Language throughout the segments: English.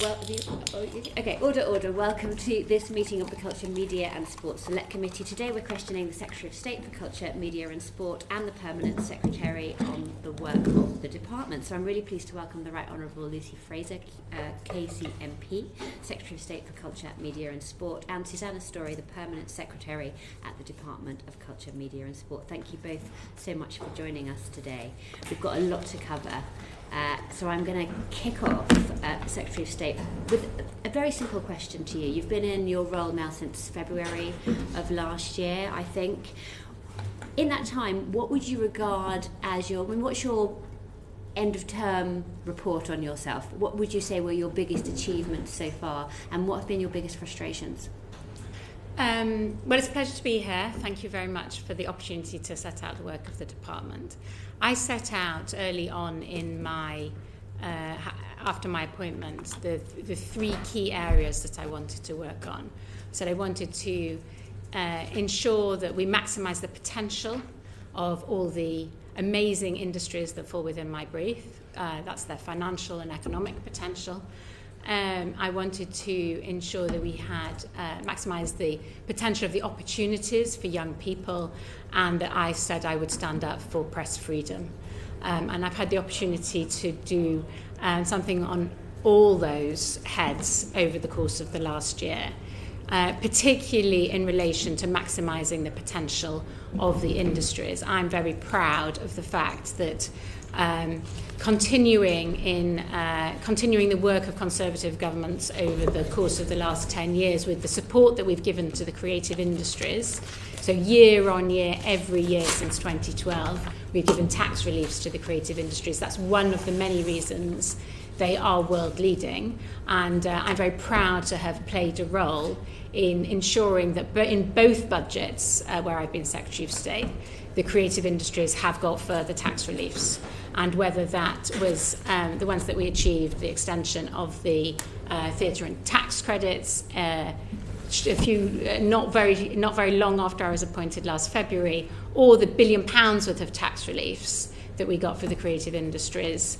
Order. Welcome to this meeting of the Culture, Media and Sport Select Committee. Today we're questioning the Secretary of State for Culture, Media and Sport and the Permanent Secretary on the work of the department. So I'm really pleased to welcome the Right Honourable Lucy Frazer, KCMP, Secretary of State for Culture, Media and Sport, and Susannah Storey, the Permanent Secretary at the Department of Culture, Media and Sport. Thank you both so much for joining us today. We've got a lot to cover. So I'm going to kick off, Secretary of State, with a very simple question to you. You've been in your role now since February of last year, I think. In that time, what would you regard as what's your end-of-term report on yourself? What would you say were your biggest achievements so far, and what have been your biggest frustrations? Well, it's a pleasure to be here. Thank you very much for the opportunity to set out the work of the department. I set out early on in my, after my appointment, the three key areas that I wanted to work on. So I wanted to ensure that we maximise the potential of all the amazing industries that fall within my brief. That's their financial and economic potential. I wanted to ensure that we had maximised the potential of the opportunities for young people, and that I said I would stand up for press freedom. And I've had the opportunity to do something on all those heads over the course of the last year, particularly in relation to maximising the potential of the industries. I'm very proud of the fact that continuing the work of Conservative governments over the course of the last 10 years with the support that we've given to the creative industries. So year on year, every year since 2012, we've given tax reliefs to the creative industries. That's one of the many reasons they are world leading. And I'm very proud to have played a role in ensuring that in both budgets where I've been Secretary of State, the creative industries have got further tax reliefs. And whether that was the ones that we achieved, the extension of the theatre and tax credits, not very long after I was appointed last February, or the £1 billion worth of tax reliefs that we got for the creative industries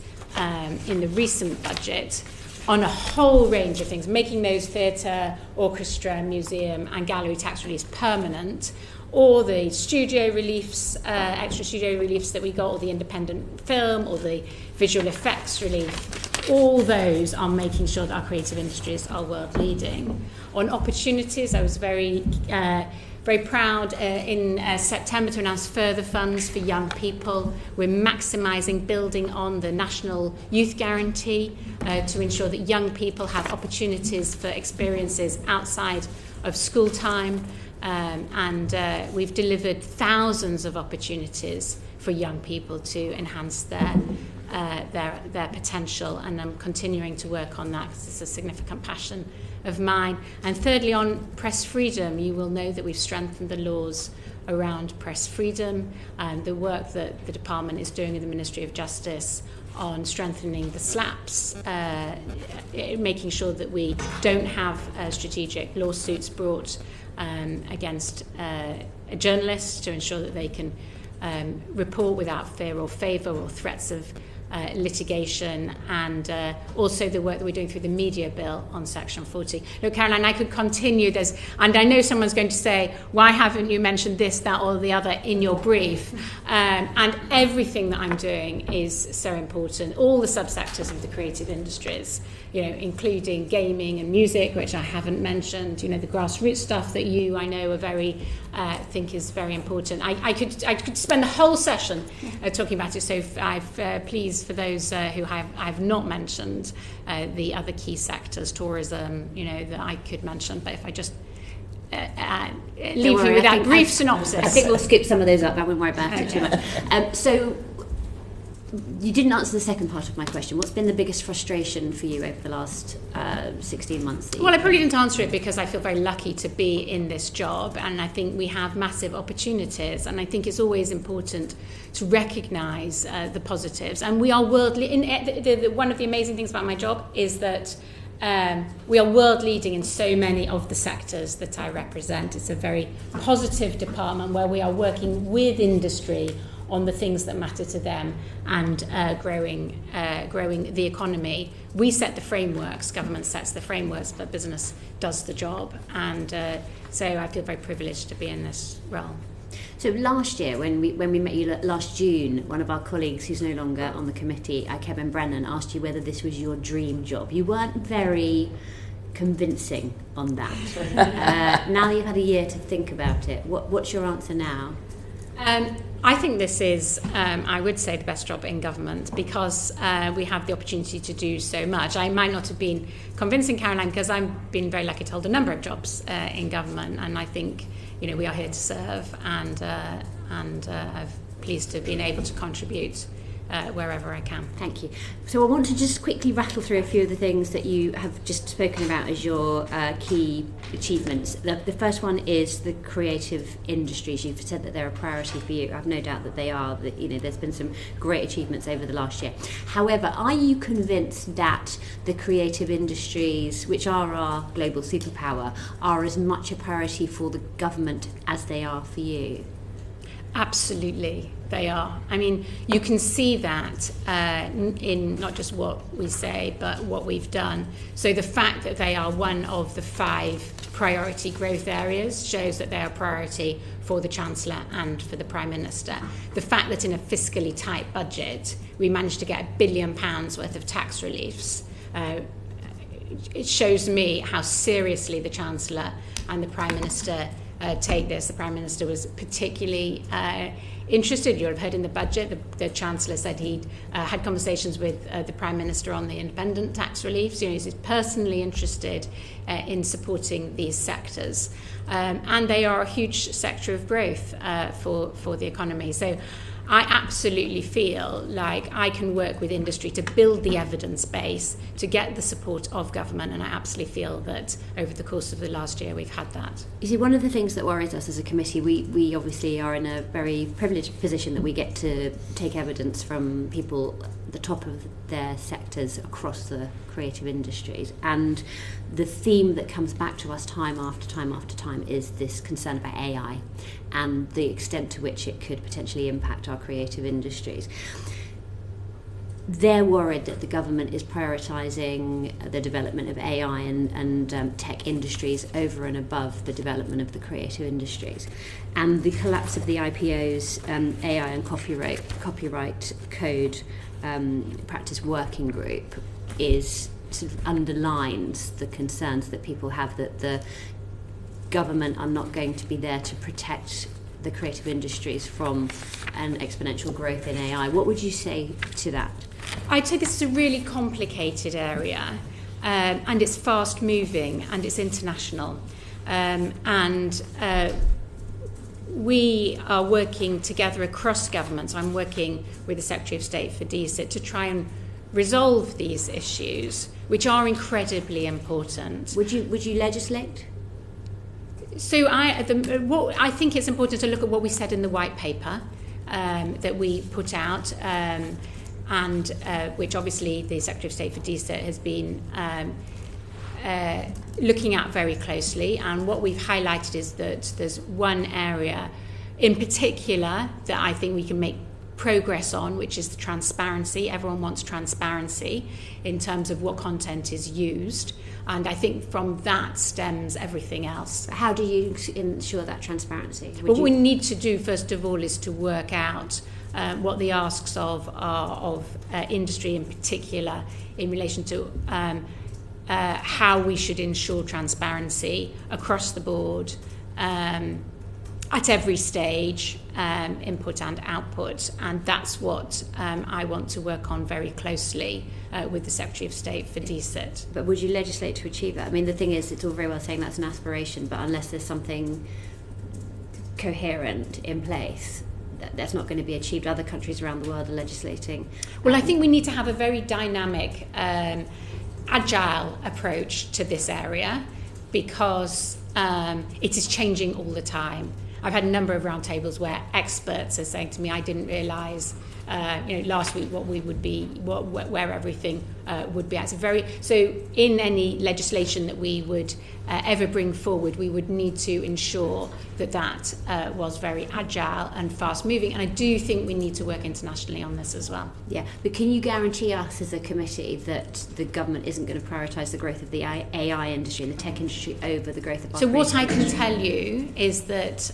in the recent budget, on a whole range of things, making those theatre, orchestra, museum and gallery tax reliefs permanent, or the studio reliefs, extra studio reliefs that we got, or the independent film, or the visual effects relief. All those are making sure that our creative industries are world leading. On opportunities, I was very proud in September to announce further funds for young people. We're maximising, building on the National Youth Guarantee to ensure that young people have opportunities for experiences outside of school time. And we've delivered thousands of opportunities for young people to enhance their potential, and I'm continuing to work on that because it's a significant passion of mine. And thirdly, on press freedom, you will know that we've strengthened the laws around press freedom, and the work that the department is doing in the Ministry of Justice on strengthening the SLAPs, making sure that we don't have strategic lawsuits brought against journalists to ensure that they can report without fear or favour or threats of litigation, and also the work that we're doing through the media bill on Section 40. Look, Caroline, I could continue this, and I know someone's going to say, why haven't you mentioned this, that or the other in your brief? And everything that I'm doing is so important. All the subsectors of the creative industries, including gaming and music, which I haven't mentioned, the grassroots stuff that I know are very, think is very important. I could spend the whole session talking about it, so please, for those who I've not mentioned, the other key sectors, tourism, that I could mention, but if I just leave you with that brief synopsis. I think we'll skip some of those up, I won't worry about it too much. So you didn't answer the second part of my question. What's been the biggest frustration for you over the last 16 months? Well, I probably didn't answer it because I feel very lucky to be in this job, and I think we have massive opportunities, and I think it's always important to recognise the positives. And we are worldly. One of the amazing things about my job is that we are world leading in so many of the sectors that I represent. It's a very positive department where we are working with industry on the things that matter to them and growing the economy. We set the frameworks, government sets the frameworks, but business does the job. And so I feel very privileged to be in this role. So last year, when we met you last June, one of our colleagues who's no longer on the committee, Kevin Brennan, asked you whether this was your dream job. You weren't very convincing on that. Now that you've had a year to think about it, what's your answer now? I think this is, I would say, the best job in government because we have the opportunity to do so much. I might not have been convincing, Caroline, because I've been very lucky to hold a number of jobs in government, and I think we are here to serve, and I'm pleased to have been able to contribute wherever I can. Thank you. So I want to just quickly rattle through a few of the things that you have just spoken about as your key achievements. The first one is the creative industries. You've said that they're a priority for you. I've no doubt that they are. That there's been some great achievements over the last year. However, are you convinced that the creative industries, which are our global superpower, are as much a priority for the government as they are for you? Absolutely, they are. I mean, you can see that in not just what we say, but what we've done. So the fact that they are one of the 5 priority growth areas shows that they are a priority for the Chancellor and for the Prime Minister. The fact that in a fiscally tight budget, we managed to get £1 billion worth of tax reliefs, it shows me how seriously the Chancellor and the Prime Minister take this. The Prime Minister was particularly interested. You'll have heard in the budget, the Chancellor said he'd had conversations with the Prime Minister on the independent tax reliefs. He's personally interested in supporting these sectors. And they are a huge sector of growth for the economy. So I absolutely feel like I can work with industry to build the evidence base, to get the support of government, and I absolutely feel that over the course of the last year we've had that. You see, one of the things that worries us as a committee, we obviously are in a very privileged position that we get to take evidence from people at the top of their sectors across the creative industries, and the theme that comes back to us time after time after time is this concern about AI and the extent to which it could potentially impact our creative industries. They're worried that the government is prioritising the development of AI and tech industries over and above the development of the creative industries. And the collapse of the IPO's AI and copyright code practice working group sort of underlines the concerns that people have that the government are not going to be there to protect the creative industries from an exponential growth in AI. What would you say to that? I'd say this is a really complicated area, and it's fast moving and it's international. We are working together across governments. I'm working with the Secretary of State for DSIT to try and resolve these issues, which are incredibly important. Would you legislate? So I think it's important to look at what we said in the white paper that we put out, and which obviously the Secretary of State for DSIT has been looking at very closely. And what we've highlighted is that there's one area in particular that I think we can make progress on, which is the transparency. Everyone wants transparency in terms of what content is used, and I think from that stems everything else. How do you ensure that transparency? What we need to do first of all is to work out what the asks are of industry in particular in relation to how we should ensure transparency across the board at every stage, input and output, and that's what I want to work on very closely with the Secretary of State for DSIT. But would you legislate to achieve that? I mean, the thing is, it's all very well saying that's an aspiration, but unless there's something coherent in place, that's not going to be achieved. Other countries around the world are legislating. Well, I think we need to have a very dynamic, agile approach to this area because it is changing all the time. I've had a number of roundtables where experts are saying to me, I didn't realise last week what we would be, where everything would be at. So in any legislation that we would ever bring forward, we would need to ensure that was very agile and fast moving. And I do think we need to work internationally on this as well. Yeah, but can you guarantee us as a committee that the government isn't going to prioritise the growth of the AI industry and the tech industry over the growth of our So what I can tell you is that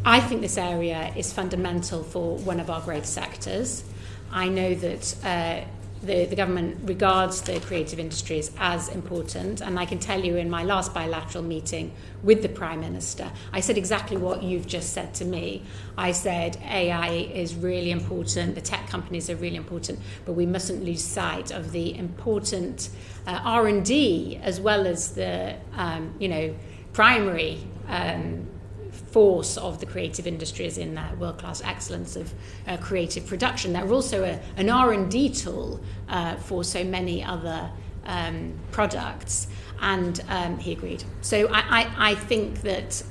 I think this area is fundamental for one of our growth sectors. I know that the government regards the creative industries as important, and I can tell you in my last bilateral meeting with the Prime Minister, I said exactly what you've just said to me. I said AI is really important, the tech companies are really important, but we mustn't lose sight of the important R&D as well as the primary force of the creative industries in that world-class excellence of creative production. They're also an R&D tool for so many other products, and he agreed. So I think that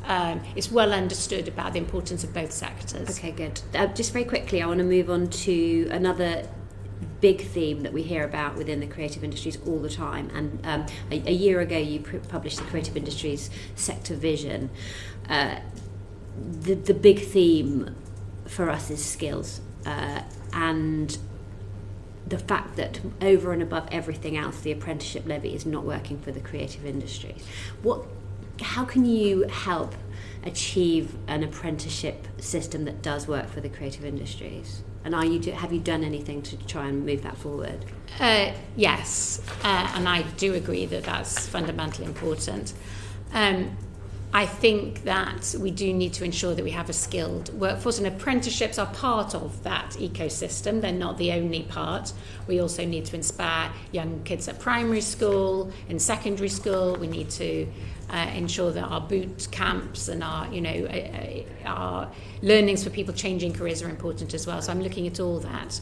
it's well understood about the importance of both sectors. Okay, good. Just very quickly, I want to move on to another big theme that we hear about within the creative industries all the time, and a year ago you published the Creative Industries Sector Vision. The big theme for us is skills, and the fact that over and above everything else, the apprenticeship levy is not working for the creative industries. How can you help achieve an apprenticeship system that does work for the creative industries? And have you done anything to try and move that forward? Yes, and I do agree that that's fundamentally important. I think that we do need to ensure that we have a skilled workforce, and apprenticeships are part of that ecosystem. They're not the only part. We also need to inspire young kids at primary school, in secondary school. We need to ensure that our boot camps and our learnings for people changing careers are important as well. So I'm looking at all that.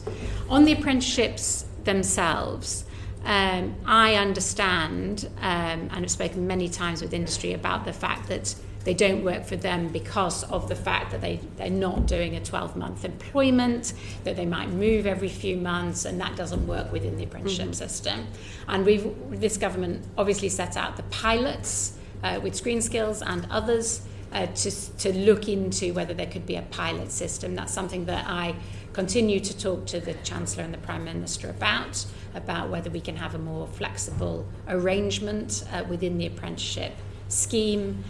On the apprenticeships themselves, I understand and have spoken many times with industry about the fact that they don't work for them because of the fact that they're not doing a 12-month employment, that they might move every few months, and that doesn't work within the apprenticeship system. And this government obviously set out the pilots with Screen Skills and others to look into whether there could be a pilot system. That's something that I continue to talk to the Chancellor and the Prime Minister about whether we can have a more flexible arrangement within the apprenticeship scheme,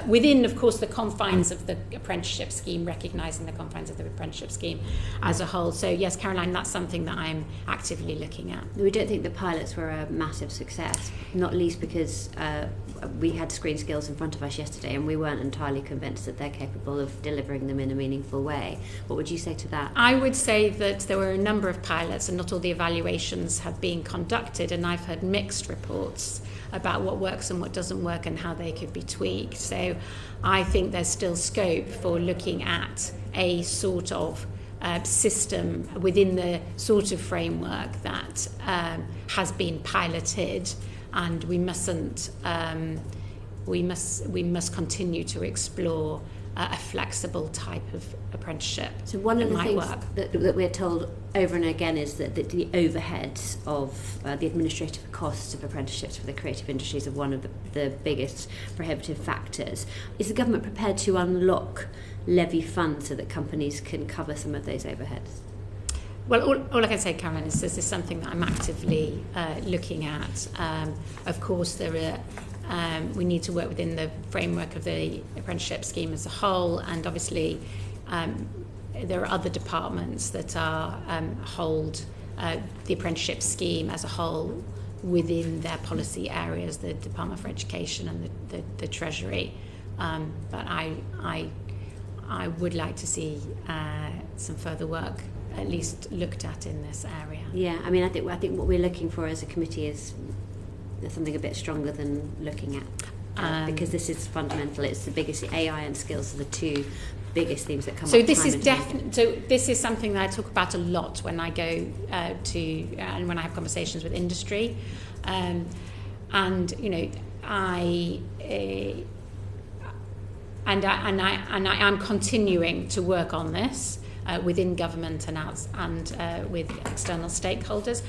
within, of course, the confines of the apprenticeship scheme, recognising the confines of the apprenticeship scheme as a whole. So, yes, Caroline, that's something that I'm actively looking at. We don't think the pilots were a massive success, not least because we had Screen Skills in front of us yesterday and we weren't entirely convinced that they're capable of delivering them in a meaningful way. What would you say to that? I would say that there were a number of pilots and not all the evaluations have been conducted, and I've heard mixed reports about what works and what doesn't work and how they could be tweaked. So I think there's still scope for looking at a sort of system within the sort of framework that has been piloted, and we must continue to explore a flexible type of apprenticeship. So one of the things that we're told over and again is that the overheads of the administrative costs of apprenticeships for the creative industries are one of the biggest prohibitive factors. Is the government prepared to unlock levy funds so that companies can cover some of those overheads? Well, all I can say, Caroline, is this is something that I'm actively looking at. Of course, we need to work within the framework of the apprenticeship scheme as a whole, and obviously there are other departments that hold the apprenticeship scheme as a whole within their policy areas, the Department for Education and the Treasury. But I would like to see some further work at least looked at in this area. Yeah, I mean, I think what we're looking for as a committee is something a bit stronger than looking at, because this is fundamental. It's the biggest. AI and skills are the two biggest themes that come up. So this is something that I talk about a lot when I go and when I have conversations with industry, and I am continuing to work on this. within government and with external stakeholders.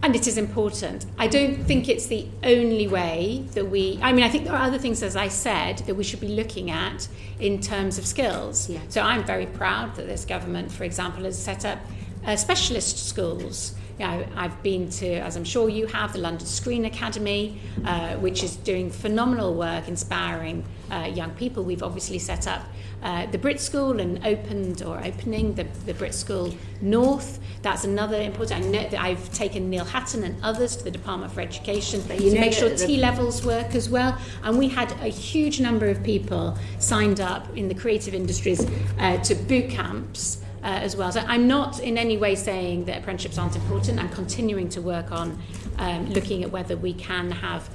And it is important. I don't think it's the only way that I think there are other things, as I said, that we should be looking at in terms of skills. Yeah. So I'm very proud that this government, for example, has set up specialist schools. I've been to, as I'm sure you have, the London Screen Academy, which is doing phenomenal inspiring young people. We've obviously set up the Brit School and opening the Brit School North. That's another important. I know that I've taken Neil Hatton and others to the Department for Education to make sure T-levels work as well. And we had a huge number of people signed up in the creative industries to boot camps as well. So I'm not in any way saying that apprenticeships aren't important. I'm continuing to work on looking at whether we can have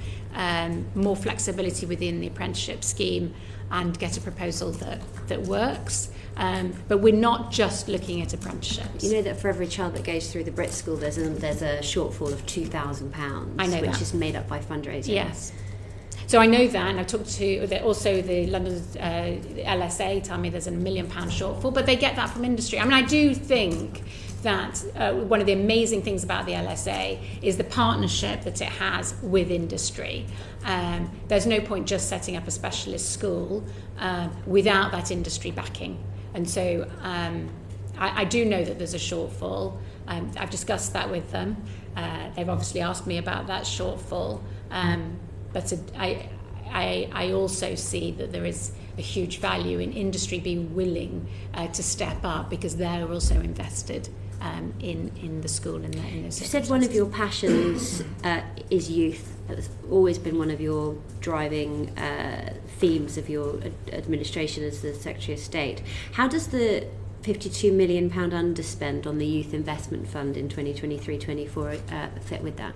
more flexibility within the apprenticeship scheme and get a proposal that works. But we're not just looking at apprenticeships. You know that for every child that goes through the Brit School, there's a shortfall of £2,000. I know which that. is made up by fundraising. Yes. So I know that, and I've talked to also the London LSA tell me there's a £1 million shortfall, but they get that from industry. I mean, I do think that one of the amazing things about the LSA is the partnership that it has with industry. There's no point just setting up a specialist school without that industry backing. And so I do know that there's a shortfall. I've discussed that with them. They've obviously asked me about that shortfall. But I also see that there is a huge value in industry being willing to step up because they're also invested in the school in those. You said one of your passions is youth. That's always been one of your driving themes of your administration as the Secretary of State. How does the £52 million underspend on the Youth Investment Fund in 2023-24 fit with that?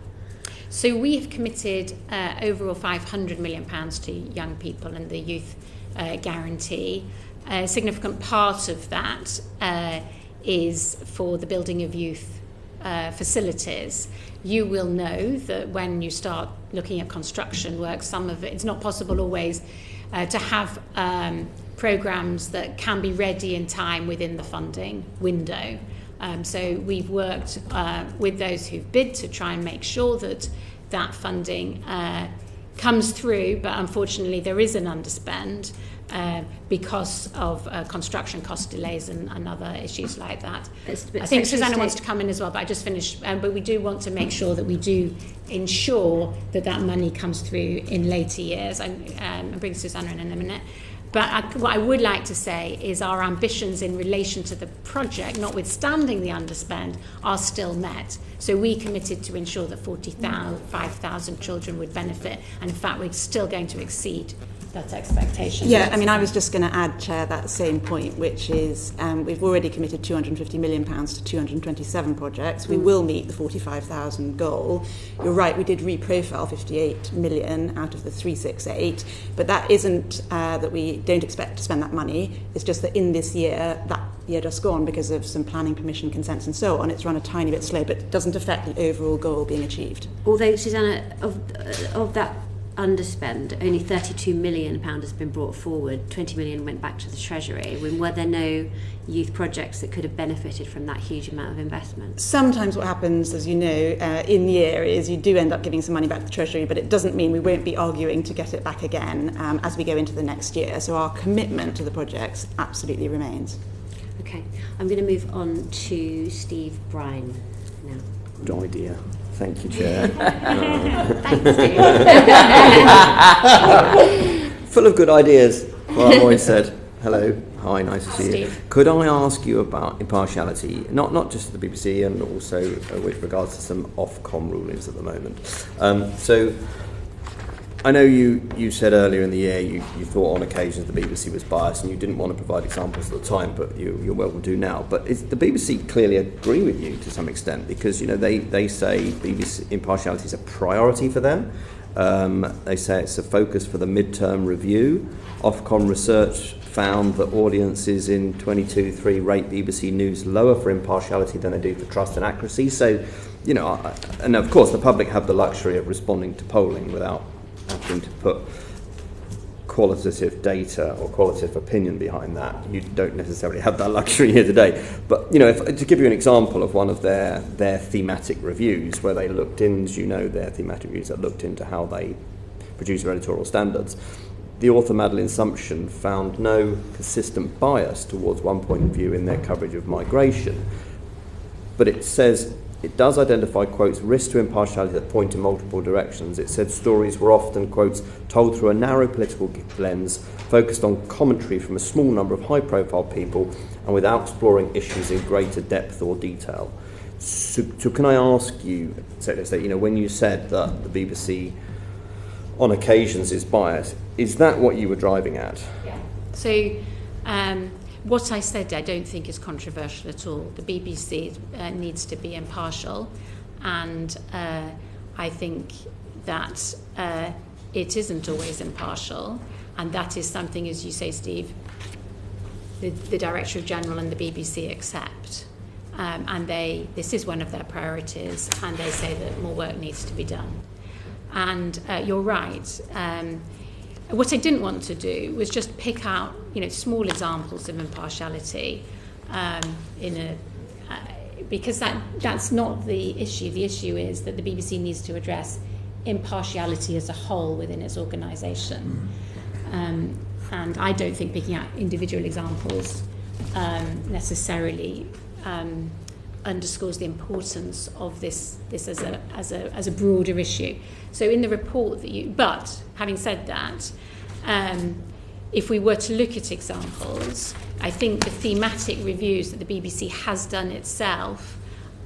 So we have committed overall £500 million to young people and the youth guarantee. A significant part of that is for the building of youth facilities. You will know that when you start looking at construction work, some of it's not possible always to have programmes that can be ready in time within the funding window. So we've worked with those who've bid to try and make sure that that funding comes through, but unfortunately there is an underspend because of construction cost delays and other issues like that. I think Susannah wants to come in as well, but I just finished. But we do want to make sure that we do ensure that that money comes through in later years. I'll bring Susannah in a minute. But what I would like to say is our ambitions in relation to the project, notwithstanding the underspend, are still met. So we committed to ensure that 45,000 children would benefit, and in fact we're still going to exceed that expectation. Yeah, I mean, I was just going to add, Chair, that same point, which is we've already committed £250 million to 227 projects. We will meet the 45,000 goal. You're right, we did reprofile 58 million out of the 368, but that isn't that we don't expect to spend that money. It's just that in this year, that year just gone because of some planning permission consents and so on, it's run a tiny bit slow, but it doesn't affect the overall goal being achieved. Although, Susannah, of that underspend, only £32 million has been brought forward. 20 million went back to the Treasury. Were there no youth projects that could have benefited from that huge amount of investment? Sometimes what happens, as you know, in year is you do end up giving some money back to the Treasury, but it doesn't mean we won't be arguing to get it back again as we go into the next year. So our commitment to the projects absolutely remains. Okay, I'm going to move on to Steve Brine now. Good idea. Thank you, Chair. Thanks, Steve. Full of good ideas. Well, I've always said hello. Hi, nice to see Steve. you. Could I ask you about impartiality, not just the BBC, and also with regards to some Ofcom rulings at the moment? So I know you said earlier in the year you thought on occasions the BBC was biased and you didn't want to provide examples at the time, but you're welcome to now. But the BBC clearly agree with you to some extent because they say BBC impartiality is a priority for them. They say it's a focus for the midterm review. Ofcom research found that audiences in 22/3 rate BBC News lower for impartiality than they do for trust and accuracy. So, and of course the public have the luxury of responding to polling without having to put qualitative data or qualitative opinion behind that. You don't necessarily have that luxury here today. But, you know, to give you an example of one of their thematic reviews, where they looked in, as you know, their thematic reviews that looked into how they produce their editorial standards, the author Madeline Sumption found no consistent bias towards one point of view in their coverage of migration. But it says it does identify, quotes, risks to impartiality that point in multiple directions. It said stories were often, quotes, told through a narrow political lens, focused on commentary from a small number of high-profile people, and without exploring issues in greater depth or detail. So can I ask you, you know, when you said that the BBC on occasions is biased, is that what you were driving at? Yeah. So what I said I don't think is controversial at all. The BBC needs to be impartial, and I think that it isn't always impartial, and that is something, as you say, Steve, the Directorate General and the BBC accept. And this is one of their priorities, and they say that more work needs to be done. And you're right. What I didn't want to do was just pick out, you know, small examples of impartiality because that's not the issue. The issue is that the BBC needs to address impartiality as a whole within its organisation. And I don't think picking out individual examples necessarily underscores the importance of this as a broader issue. So in the report but having said that, if we were to look at examples, I think the thematic reviews that the BBC has done itself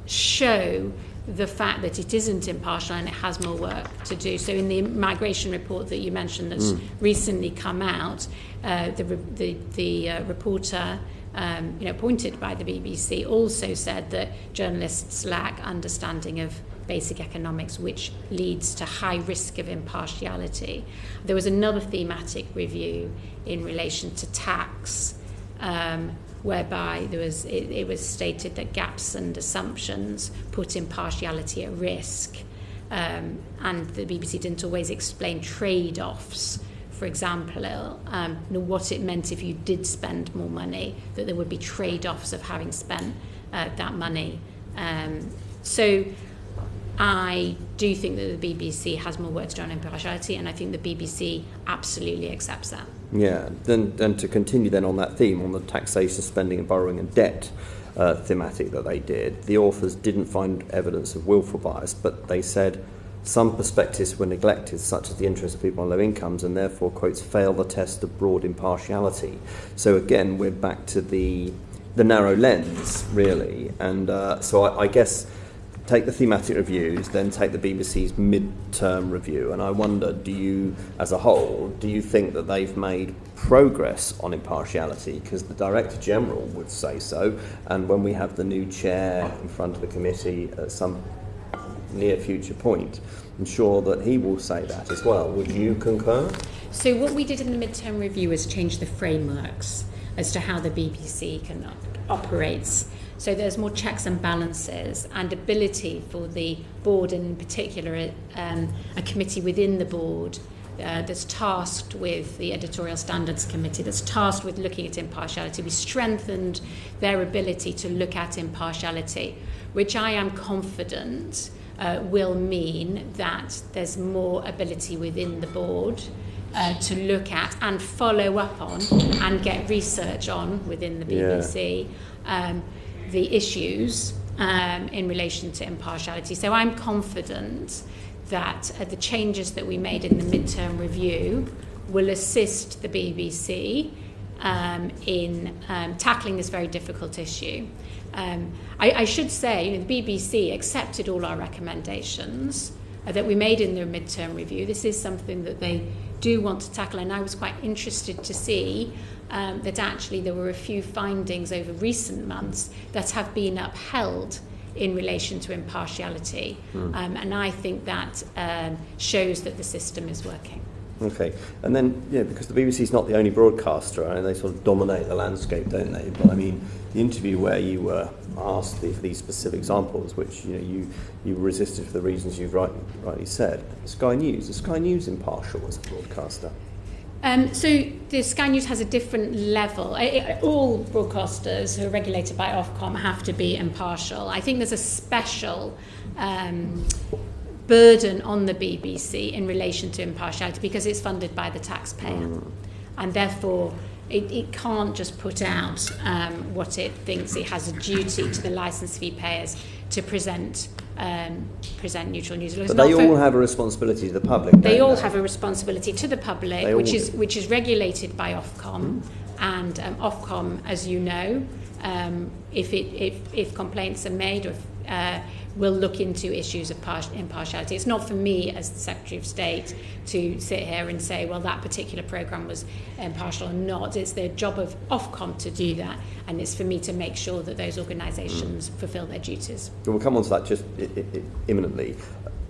show the fact that it isn't impartial and it has more work to do. So in the migration report that you mentioned that's recently come out, the reporter appointed by the BBC also said that journalists lack understanding of basic economics, which leads to high risk of impartiality. There was another thematic review in relation to tax, whereby it was stated that gaps and assumptions put impartiality at risk, and the BBC didn't always explain trade-offs. For example, what it meant if you did spend more money, that there would be trade-offs of having spent that money. So I do think that the BBC has more work to do on impartiality, and I think the BBC absolutely accepts that. Yeah, then to continue then on that theme, on the taxation, spending and borrowing and debt thematic that they did, the authors didn't find evidence of willful bias, but they said some perspectives were neglected, such as the interests of people on low incomes, and therefore, quotes, fail the test of broad impartiality. So again, we're back to the narrow lens, really. And so I guess take the thematic reviews, then take the BBC's mid-term review. And I wonder, do you, as a whole, do you think that they've made progress on impartiality? Because the Director General would say so. And when we have the new chair in front of the committee at some near future point, I'm sure that he will say that as well. Would you concur? So what we did in the mid-term review is change the frameworks as to how the BBC operates. So there's more checks and balances and ability for the board, and in particular a committee within the board that's tasked with the editorial standards committee, that's tasked with looking at impartiality. We strengthened their ability to look at impartiality, which I am confident will mean that there's more ability within the board to look at and follow up on and get research on within the BBC the issues in relation to impartiality. So I'm confident that the changes that we made in the mid-term review will assist the BBC in tackling this very difficult issue. I should say, the BBC accepted all our recommendations that we made in their mid-term review. This is something that they do want to tackle, and I was quite interested to see that actually there were a few findings over recent months that have been upheld in relation to impartiality, and I think that shows that the system is working. Okay, and then, because the BBC is not the only broadcaster, and they sort of dominate the landscape, don't they? But I mean, the interview where you were asked for these specific examples, which you resisted for the reasons you've rightly said. Sky News, is Sky News impartial as a broadcaster? So the Sky News has a different level. All broadcasters who are regulated by Ofcom have to be impartial. I think there's a special burden on the BBC in relation to impartiality because it's funded by the taxpayer. And therefore, it can't just put out what it thinks. It has a duty to the licence fee payers to present neutral news. But they all have a responsibility to the public. They all have a responsibility to the public, which is regulated by Ofcom, and Ofcom, as you know, if complaints are made, or will look into issues of impartiality. It's not for me as the Secretary of State to sit here and say, well, that particular programme was impartial or not. It's the job of Ofcom to do that, and it's for me to make sure that those organisations fulfil their duties. We'll come on to that just imminently.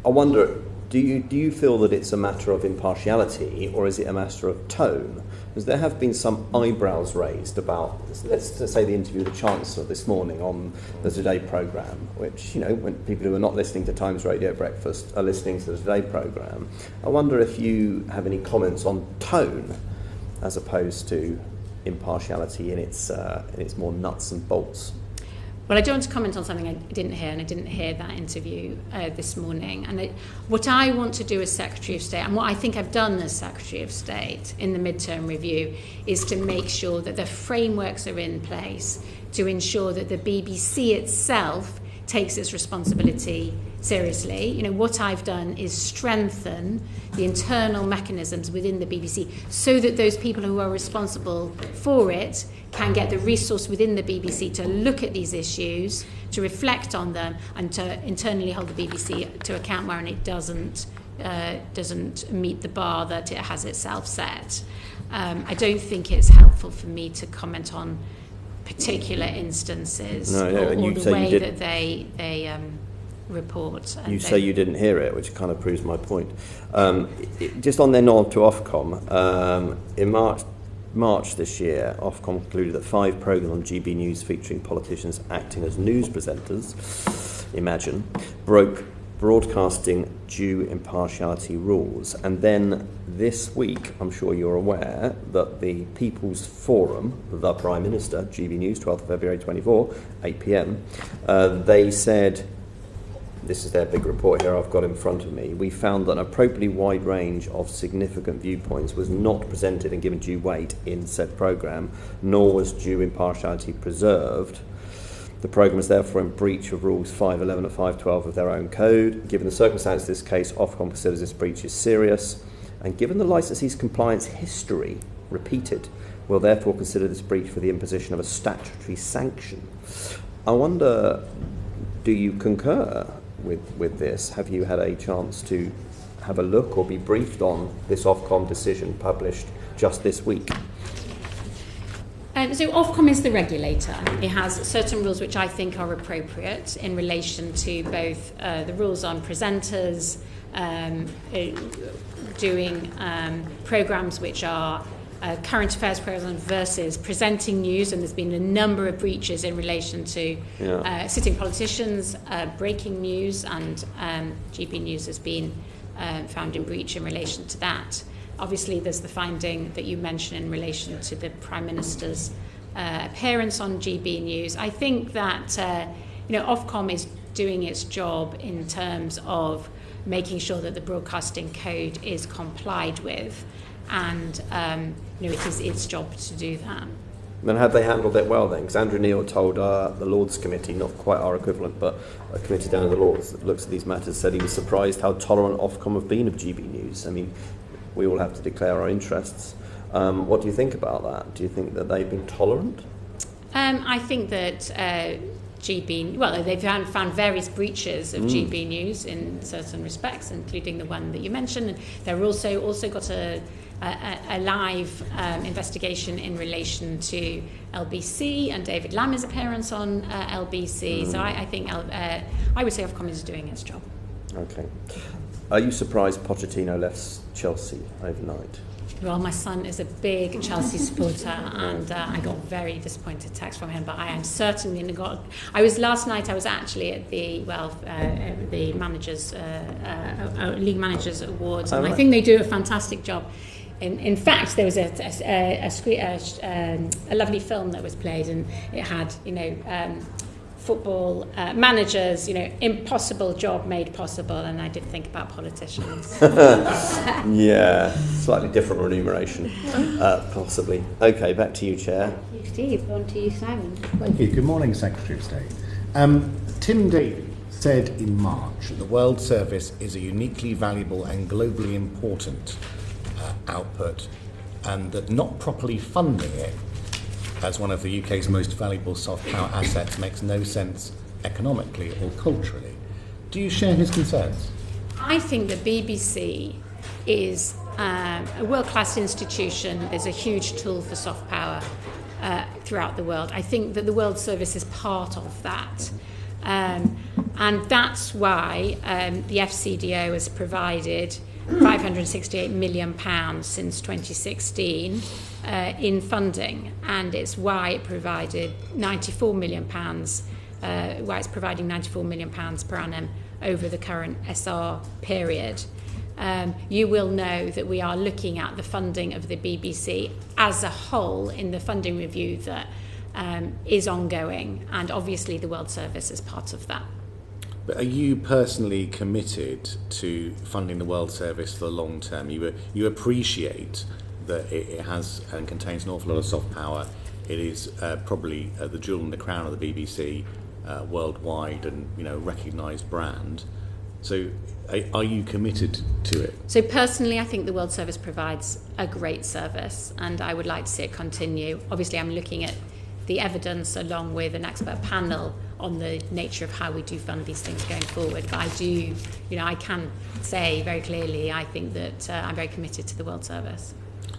I wonder, do you feel that it's a matter of impartiality, or is it a matter of tone? Because there have been some eyebrows raised about, let's say, the interview with the Chancellor this morning on the Today programme, which, when people who are not listening to Times Radio Breakfast are listening to the Today programme. I wonder if you have any comments on tone as opposed to impartiality in its more nuts and bolts. Well, I don't want to comment on something I didn't hear, and I didn't hear that interview this morning. And what I want to do as Secretary of State, and what I think I've done as Secretary of State in the midterm review, is to make sure that the frameworks are in place to ensure that the BBC itself takes its responsibility seriously. What I've done is strengthen the internal mechanisms within the BBC so that those people who are responsible for it can get the resource within the BBC to look at these issues, to reflect on them, and to internally hold the BBC to account where it doesn't meet the bar that it has itself set. I don't think it's helpful for me to comment on particular instances or the way that they report. You say you didn't hear it, which kind of proves my point. Just on their nod to Ofcom, in March this year, Ofcom concluded that 5 programmes on GB News featuring politicians acting as news presenters, imagine, broke broadcasting due impartiality rules. And then this week, I'm sure you're aware that the People's Forum, the Prime Minister, GB News, 12th of February 24, 8 p.m, they said, this is their big report here I've got in front of me, we found that an appropriately wide range of significant viewpoints was not presented and given due weight in said programme, nor was due impartiality preserved. The programme is therefore in breach of Rules 511 and 512 of their own code. Given the circumstances of this case, Ofcom considers this breach is serious, and given the licensee's compliance history, repeated, will therefore consider this breach for the imposition of a statutory sanction. I wonder, do you concur with this? Have you had a chance to have a look or be briefed on this Ofcom decision published just this week? So Ofcom is the regulator. It has certain rules which I think are appropriate in relation to both the rules on presenters, doing programmes which are current affairs programmes versus presenting news, and there's been a number of breaches in relation to sitting politicians, breaking news, and GB News has been found in breach in relation to that. Obviously, there's the finding that you mentioned in relation to the Prime Minister's appearance on GB News. I think that Ofcom is doing its job in terms of making sure that the broadcasting code is complied with, and it is its job to do that. Then have they handled it well then? Because Andrew Neil told the Lords Committee, not quite our equivalent, but a committee down in the Lords that looks at these matters, said he was surprised how tolerant Ofcom have been of GB News. I mean, we all have to declare our interests. What do you think about that? Do you think that they've been tolerant? I think that they've found various breaches of GB News in certain respects, including the one that you mentioned. And they're also got a live investigation in relation to LBC and David Lammy's appearance on LBC. So I think I would say Ofcom is doing its job. Okay. Are you surprised Pochettino left Chelsea overnight? Well, my son is a big Chelsea supporter, and I got a very disappointed text from him. But I am certainly last night. I was actually at the managers, league managers awards, and I think they do a fantastic job. In fact, there was a lovely film that was played, and it had, football managers, impossible job made possible, and I did think about politicians. Yeah, slightly different remuneration, possibly. Okay, back to you, Chair. Thank you, Steve. On to you, Simon. Thank you. Good morning, Secretary of State. Tim Davey said in March that the World Service is a uniquely valuable and globally important output, and that not properly funding it as one of the UK's most valuable soft power assets makes no sense economically or culturally. Do you share his concerns? I think the BBC is a world-class institution. There's a huge tool for soft power throughout the world. I think that the World Service is part of that. And that's why the FCDO has provided £568 million since 2016 in funding, and it's why it provided £94 million, why it's providing £94 million per annum over the current SR period. You will know that we are looking at the funding of the BBC as a whole in the funding review that is ongoing, and obviously the World Service is part of that. But are you personally committed to funding the World Service for the long term? You appreciate that it has and contains an awful lot of soft power. It is probably the jewel in the crown of the BBC worldwide, and recognised brand. So are you committed to it? So personally, I think the World Service provides a great service, and I would like to see it continue. Obviously, I'm looking at the evidence along with an expert panel on the nature of how we do fund these things going forward. But I do, I can say very clearly, I think that I'm very committed to the World Service.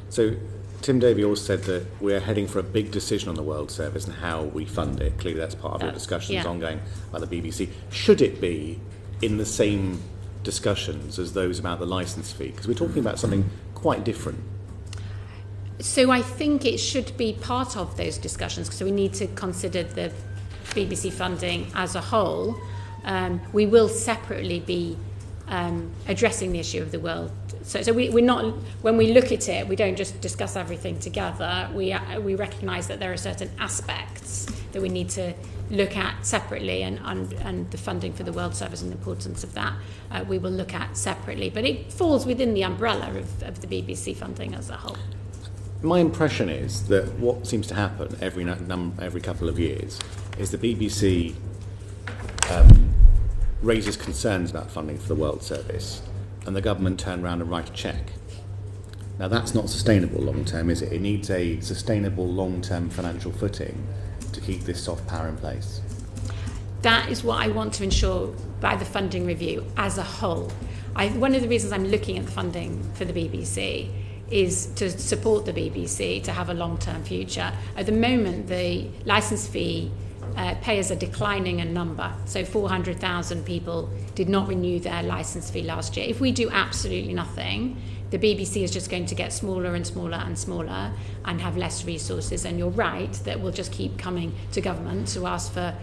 So Tim Davey also said that we're heading for a big decision on the World Service and how we fund it. Clearly that's part of your discussions ongoing by the BBC. Should it be in the same discussions as those about the licence fee? Because we're talking about something quite different. So I think it should be part of those discussions, so we need to consider the BBC funding as a whole. We will separately be addressing the issue of the world. So we're not, when we look at it, we don't just discuss everything together. We recognise that there are certain aspects that we need to look at separately, and the funding for the World Service and the importance of that we will look at separately. But it falls within the umbrella of the BBC funding as a whole. My impression is that what seems to happen every couple of years is the BBC raises concerns about funding for the World Service, and the government turn around and write a cheque. Now that's not sustainable long term, is it? It needs a sustainable long term financial footing to keep this soft power in place. That is what I want to ensure by the funding review as a whole. One of the reasons I'm looking at the funding for the BBC is to support the BBC to have a long-term future. At the moment, the licence fee payers are declining in number. So 400,000 people did not renew their licence fee last year. If we do absolutely nothing, the BBC is just going to get smaller and smaller and smaller and have less resources. And you're right that we'll just keep coming to government to ask for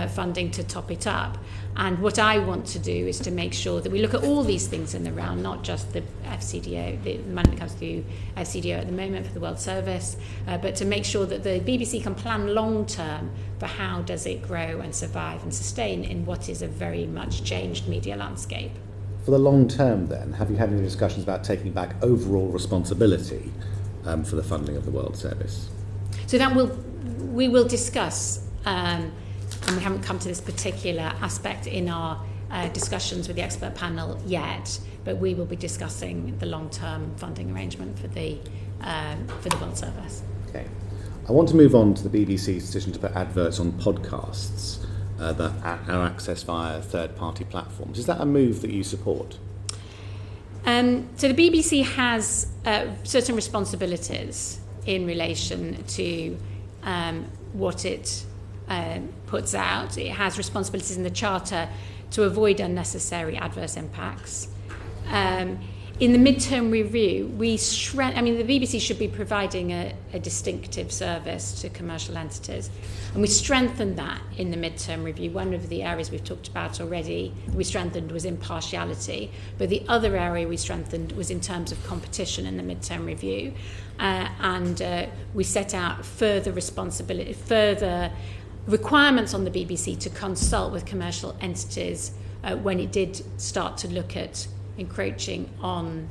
funding to top it up. And what I want to do is to make sure that we look at all these things in the round, not just the FCDO, the money that comes through FCDO at the moment for the World Service, but to make sure that the BBC can plan long term for how does it grow and survive and sustain in what is a very much changed media landscape. For the long term then, have you had any discussions about taking back overall responsibility for the funding of the World Service? So that we will discuss, and we haven't come to this particular aspect in our discussions with the expert panel yet, but we will be discussing the long-term funding arrangement for the World Service. Okay. I want to move on to the BBC's decision to put adverts on podcasts that are accessed via third-party platforms. Is that a move that you support? So the BBC has certain responsibilities in relation to what it puts out. It has responsibilities in the Charter to avoid unnecessary adverse impacts. in the midterm review, the BBC should be providing a distinctive service to commercial entities, and we strengthened that in the midterm review. One of the areas we've talked about already, we strengthened was impartiality, but the other area we strengthened was in terms of competition in the midterm review, and we set out further requirements on the BBC to consult with commercial entities when it did start to look at encroaching on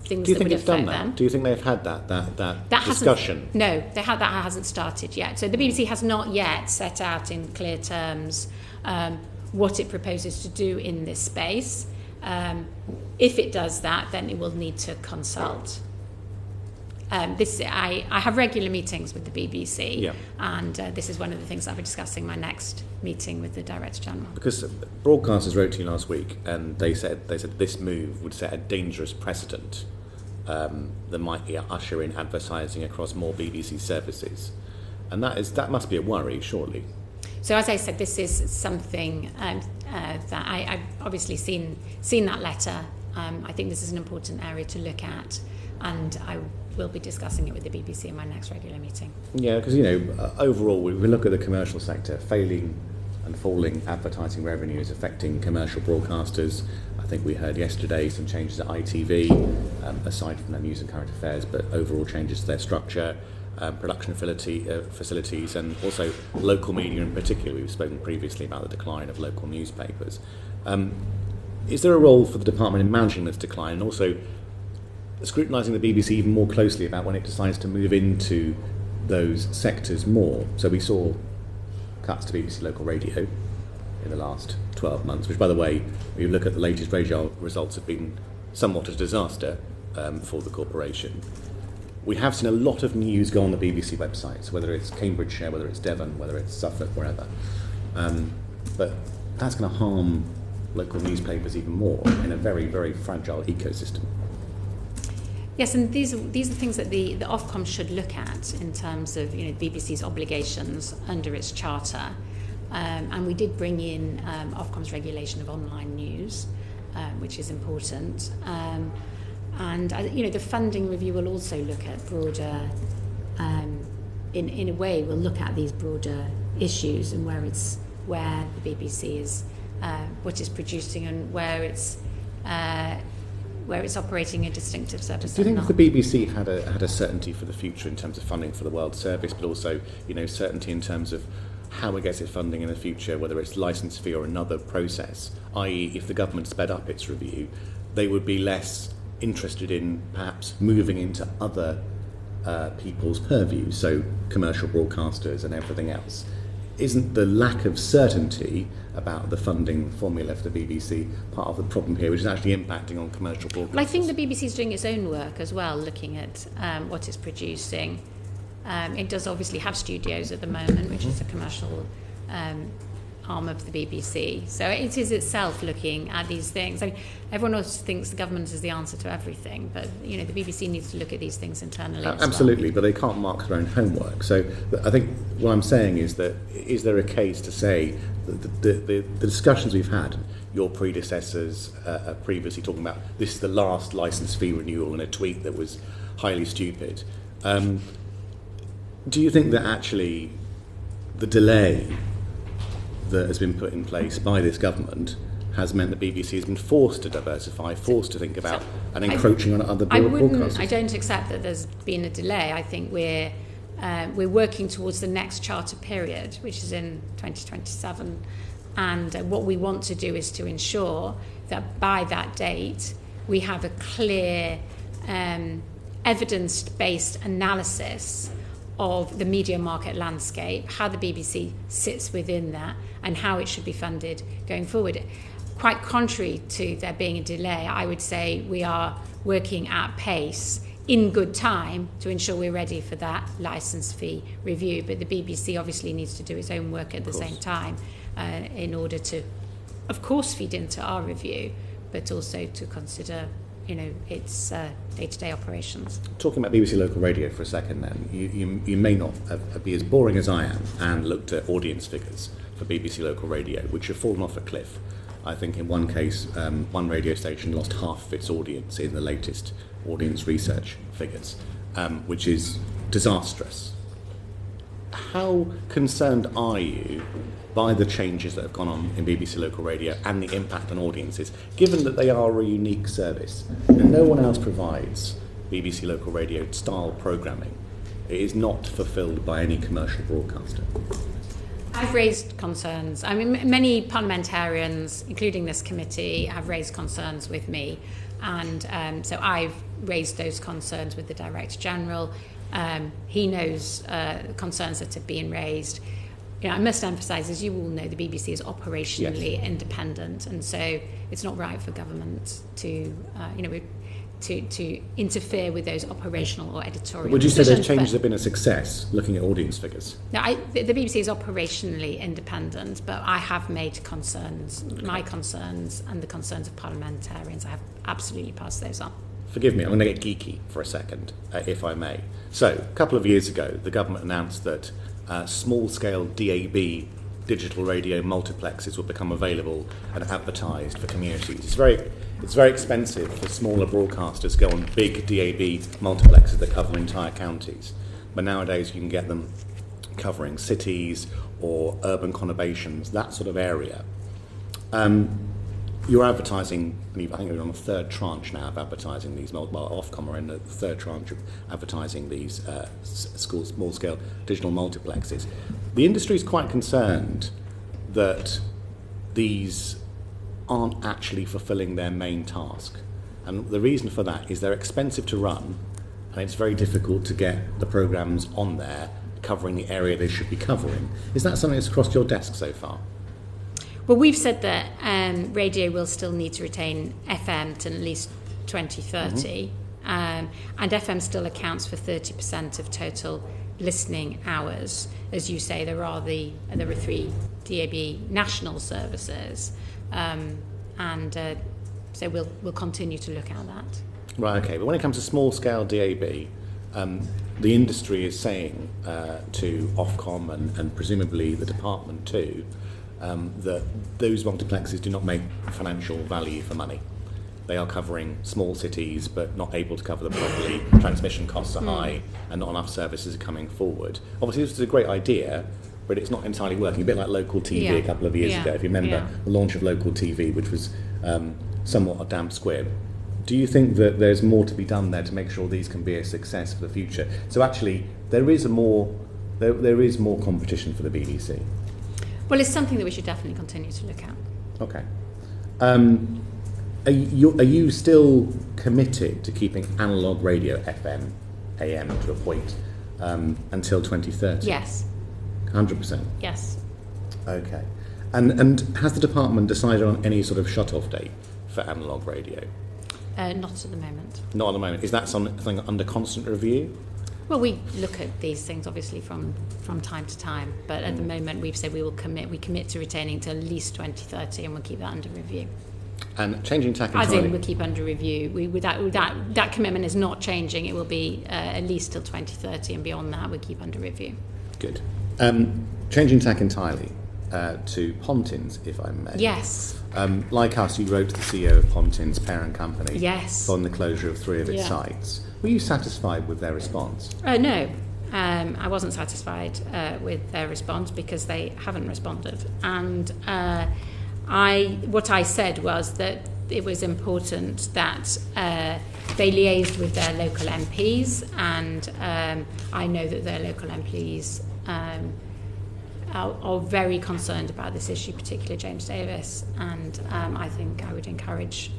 things that would affect them. Do you think it's done that? Do you think they've had that discussion? No, that hasn't started yet. So the BBC has not yet set out in clear terms what it proposes to do in this space. If it does that, then it will need to consult. I have regular meetings with the BBC, and this is one of the things I'll be discussing my next meeting with the Director General. Because broadcasters wrote to you last week, and they said this move would set a dangerous precedent that might usher in advertising across more BBC services, and that must be a worry, surely. So as I said, this is something that I've obviously seen that letter. I think this is an important area to look at, and I will be discussing it with the BBC in my next regular meeting. Yeah, because overall, we look at the commercial sector, failing and falling advertising revenue is affecting commercial broadcasters. I think we heard yesterday some changes at ITV, aside from their news and current affairs, but overall changes to their structure, production facilities, and also local media in particular. We've spoken previously about the decline of local newspapers. Is there a role for the department in managing this decline, and also scrutinising the BBC even more closely about when it decides to move into those sectors more? So we saw cuts to BBC local radio in the last 12 months, which, by the way, when you look at the latest radio results, have been somewhat a disaster for the corporation. We have seen a lot of news go on the BBC websites, whether it's Cambridgeshire, whether it's Devon, whether it's Suffolk, wherever. But that's going to harm local newspapers even more in a very, very fragile ecosystem. Yes, and these are things that the Ofcom should look at in terms of the BBC's obligations under its charter, and we did bring in Ofcom's regulation of online news, which is important, and the funding review will also look at broader, in a way, we'll look at these broader issues and where the BBC is, what it's producing, and where it's operating a distinctive service. Do you think if the BBC had a certainty for the future in terms of funding for the World Service, but also certainty in terms of how it gets its funding in the future, whether it's licence fee or another process, i.e. if the government sped up its review, they would be less interested in perhaps moving into other people's purview, so commercial broadcasters and everything else? Isn't the lack of certainty about the funding formula for the BBC part of the problem here, which is actually impacting on commercial broadcasters? Well, I think the BBC is doing its own work as well, looking at what it's producing. It does obviously have studios at the moment, which is a commercial arm of the BBC. So it is itself looking at these things. I mean, everyone else thinks the government is the answer to everything, but the BBC needs to look at these things internally as absolutely, well. But they can't mark their own homework. So I think what I'm saying is that is there a case to say that the discussions we've had, your predecessors previously talking about this is the last licence fee renewal in a tweet that was highly stupid. Do you think that actually the delay that has been put in place by this government has meant the BBC has been forced to diversify, forced to think about and encroaching on other broadcasters? I don't accept that there's been a delay. I think we're working towards the next charter period, which is in 2027, and what we want to do is to ensure that by that date we have a clear evidence-based analysis of the media market landscape, how the BBC sits within that, and how it should be funded going forward. Quite contrary to there being a delay, I would say we are working at pace in good time to ensure we're ready for that licence fee review. But the BBC obviously needs to do its own work at the same time in order to, of course, feed into our review, but also to consider its day-to-day operations. Talking about BBC local radio for a second then, you may not be as boring as I am and looked at audience figures for BBC local radio, which have fallen off a cliff. I think in one case, one radio station lost half of its audience in the latest audience research figures, which is disastrous. How concerned are you by the changes that have gone on in BBC Local Radio and the impact on audiences, given that they are a unique service? No one else provides BBC Local Radio style programming. It is not fulfilled by any commercial broadcaster. I've raised concerns. I mean, many parliamentarians, including this committee, have raised concerns with me. And so I've raised those concerns with the Director General. He knows concerns that have been raised. I must emphasise, as you all know, the BBC is operationally independent, and so it's not right for government to, to interfere with those operational or editorial. Would you say decisions. those changes have been a success, looking at audience figures? No, the BBC is operationally independent, but I have made concerns, my concerns and the concerns of parliamentarians. I have absolutely passed those on. Forgive me, I'm going to get geeky for a second, if I may. So, a couple of years ago, the government announced that small-scale DAB digital radio multiplexes will become available and advertised for communities. It's very expensive for smaller broadcasters to go on big DAB multiplexes that cover entire counties. But nowadays you can get them covering cities or urban conurbations, that sort of area. You're advertising, I think you're on the third tranche now of advertising these, Ofcom are in the third tranche of advertising these small-scale digital multiplexes. The industry is quite concerned that these aren't actually fulfilling their main task. And the reason for that is they're expensive to run, and it's very difficult to get the programmes on there covering the area they should be covering. Is that something that's crossed your desk so far? Well, we've said that radio will still need to retain FM to at least 2030, and FM still accounts for 30% of total listening hours. As you say, there are 3 DAB national services, so we'll continue to look at that. Right, okay. But when it comes to small-scale DAB, the industry is saying to Ofcom and presumably the department too, that those multiplexes do not make financial value for money. They are covering small cities but not able to cover them properly. Transmission costs are high and not enough services are coming forward. Obviously this is a great idea, but it's not entirely working. A bit like local TV a couple of years ago, if you remember the launch of local TV, which was somewhat a damp squib. Do you think that there's more to be done there to make sure these can be a success for the future? So actually there is more competition for the BBC. Well, it's something that we should definitely continue to look at. Okay. Are you still committed to keeping analogue radio FM, AM to a point until 2030? Yes. 100%? Yes. Okay. And has the department decided on any sort of shut-off date for analogue radio? Not at the moment. Not at the moment. Is that something under constant review? Well, we look at these things obviously from time to time, but at the moment we've said we commit to retaining to at least 2030, and we'll keep that under review. And changing tack entirely. As in, we'll keep under review. That commitment is not changing. It will be at least till 2030, and beyond that we'll keep under review. Good. Changing tack entirely to Pontins, if I may. Yes. Like us, you wrote to the CEO of Pontins' parent company. Yes. On the closure of 3 of its sites. Were you satisfied with their response? No. I wasn't satisfied with their response because they haven't responded. And what I said was that it was important that they liaised with their local MPs, and I know that their local MPs are very concerned about this issue, particularly James Davis, and I think I would encourage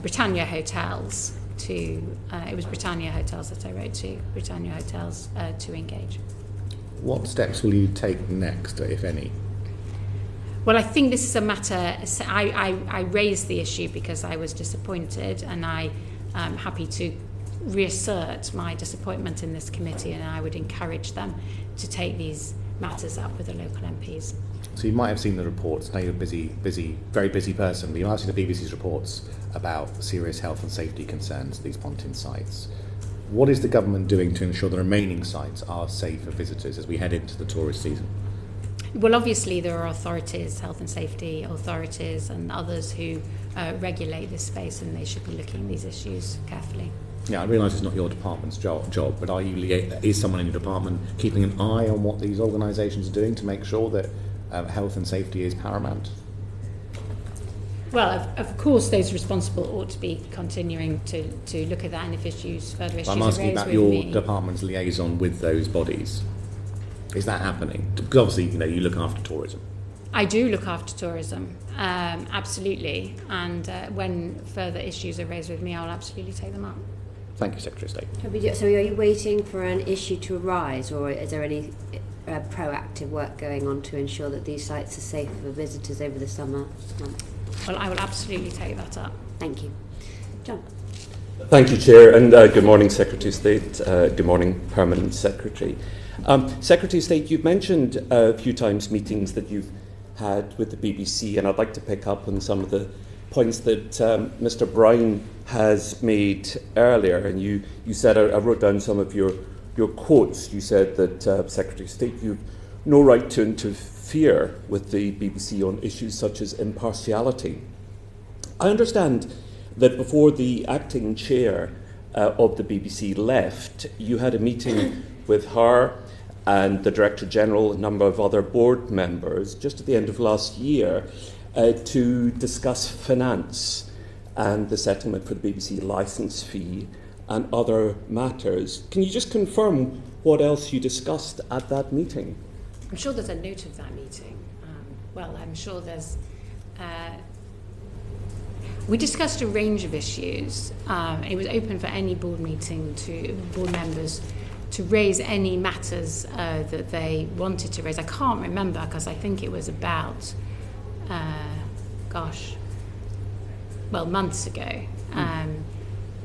Britannia Hotels it was Britannia Hotels that I wrote to, Britannia Hotels to engage. What steps will you take next, if any? Well, I think this is a matter, I raised the issue because I was disappointed, and I am happy to reassert my disappointment in this committee, and I would encourage them to take these matters up with the local MPs. So you might have seen the reports. Now you're a very busy person, but you might have seen the BBC's reports about serious health and safety concerns at these Pontins sites. What is the government doing to ensure the remaining sites are safe for visitors as we head into the tourist season? Well, obviously there are authorities, health and safety authorities and others who regulate this space, and they should be looking at these issues carefully. Yeah, I realise it's not your department's job, but is someone in your department keeping an eye on what these organisations are doing to make sure that health and safety is paramount? Well, of course, those responsible ought to be continuing to look at that, and if further issues I'm are asking raised about with your me. department's liaison with those bodies. Is that happening? Because obviously, you look after tourism. I do look after tourism, absolutely, and when further issues are raised with me, I'll absolutely take them up. Thank you, Secretary of State. So are you waiting for an issue to arise, or is there any proactive work going on to ensure that these sites are safe for visitors over the summer months? Well, I will absolutely take that up. Thank you. John. Thank you, Chair, and good morning, Secretary of State. Good morning, Permanent Secretary. Secretary of State, you've mentioned a few times meetings that you've had with the BBC, and I'd like to pick up on some of the points that Mr. Brown has made earlier. And you said, I wrote down some of your quotes. You said that, Secretary of State, you've no right to interfere with the BBC on issues such as impartiality. I understand that before the acting chair of the BBC left, you had a meeting with her and the Director General, a number of other board members, just at the end of last year, to discuss finance and the settlement for the BBC licence fee and other matters. Can you just confirm what else you discussed at that meeting? I'm sure there's a note of that meeting. I'm sure there's... we discussed a range of issues. It was open for any board members to raise any matters that they wanted to raise. I can't remember, because I think it was about, months ago.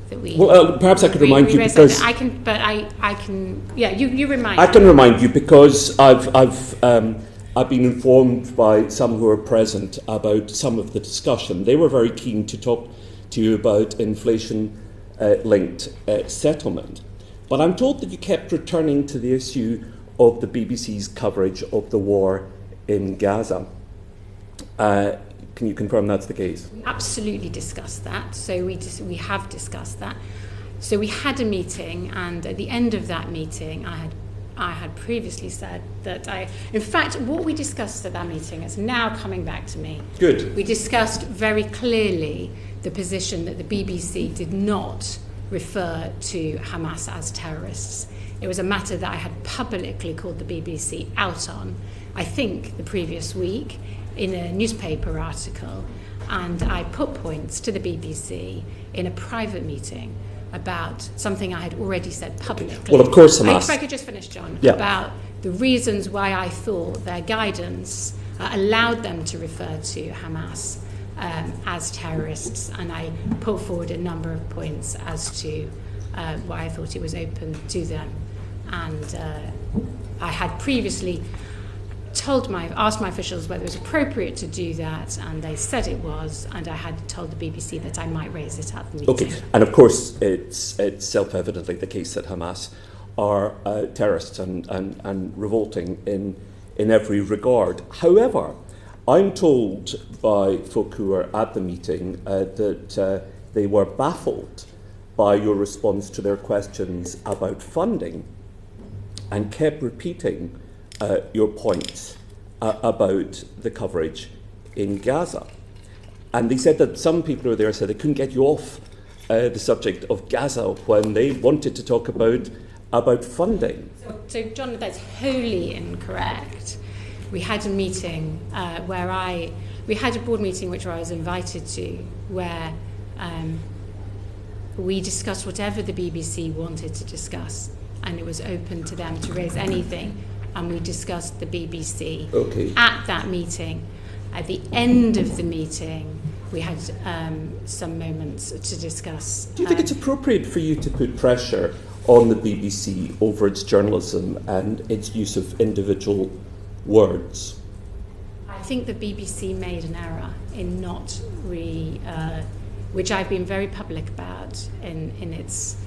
That we. Well, perhaps I could remind you because I can. Yeah, you remind. I can remind you because I've been informed by some who are present about some of the discussion. They were very keen to talk to you about inflation-linked settlement. But I'm told that you kept returning to the issue of the BBC's coverage of the war in Gaza. Can you confirm that's the case? We absolutely discussed that. So we have discussed that. So we had a meeting, and at the end of that meeting, I had previously said that in fact, what we discussed at that meeting is now coming back to me. Good. We discussed very clearly the position that the BBC did not refer to Hamas as terrorists. It was a matter that I had publicly called the BBC out on, I think the previous week, in a newspaper article, and I put points to the BBC in a private meeting about something I had already said publicly. Well, of course, Hamas. If I could just finish, John, yeah. About the reasons why I thought their guidance allowed them to refer to Hamas as terrorists, and I put forward a number of points as to why I thought it was open to them. And I had previously asked my officials whether it was appropriate to do that, and they said it was, and I had told the BBC that I might raise it at the meeting. Okay, and of course it's self-evidently the case that Hamas are terrorists and revolting in every regard. However, I'm told by folk who were at the meeting that they were baffled by your response to their questions about funding and kept repeating your points about the coverage in Gaza. And they said that some people who were there said they couldn't get you off the subject of Gaza when they wanted to talk about funding. So John, that's wholly incorrect. We had a meeting we had a board meeting which I was invited to, where we discussed whatever the BBC wanted to discuss, and it was open to them to raise anything, and we discussed the BBC. Okay. At that meeting. At the end of the meeting, we had some moments to discuss. Do you think it's appropriate for you to put pressure on the BBC over its journalism and its use of individual words? I think the BBC made an error in not which I've been very public about, in its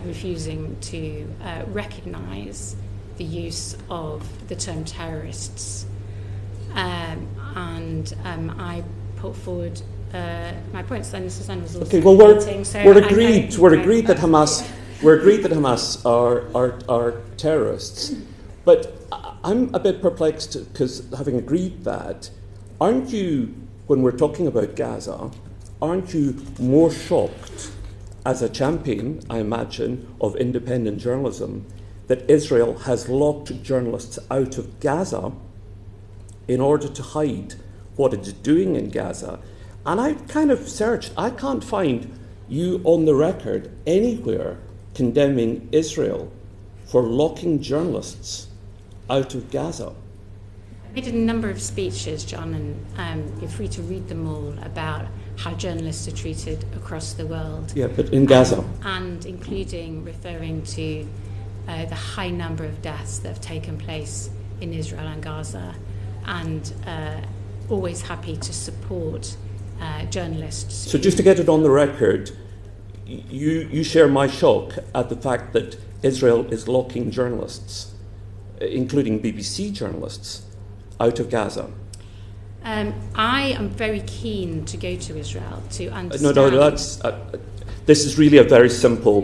refusing to recognise the use of the term terrorists and I put forward my points. And Susannah was also Okay, well, we're agreed that Hamas are terrorists, but I'm a bit perplexed because, having agreed that, aren't you, when we're talking about Gaza, aren't you more shocked as a champion, I imagine, of independent journalism, that Israel has locked journalists out of Gaza in order to hide what it's doing in Gaza? And I kind of searched, I can't find you on the record anywhere condemning Israel for locking journalists out of Gaza. I made a number of speeches, John, and you're free to read them all, about how journalists are treated across the world. Yeah, but in Gaza. And including referring to the high number of deaths that have taken place in Israel and Gaza, and always happy to support journalists. So just to get it on the record, you share my shock at the fact that Israel is locking journalists, including BBC journalists, out of Gaza. I am very keen to go to Israel to understand. No, that's. This is really a very simple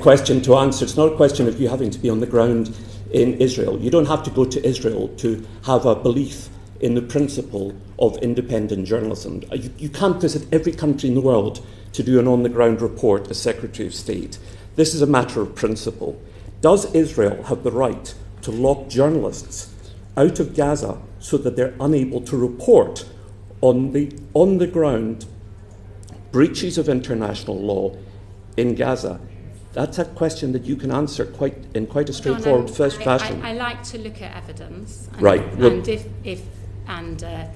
question to answer. It's not a question of you having to be on the ground in Israel. You don't have to go to Israel to have a belief in the principle of independent journalism. You can't visit every country in the world to do an on-the-ground report as Secretary of State. This is a matter of principle. Does Israel have the right to lock journalists out of Gaza so that they're unable to report on the on-the-ground breaches of international law in Gaza? That's a question that you can answer in quite a straightforward fashion. I like to look at evidence. And, right.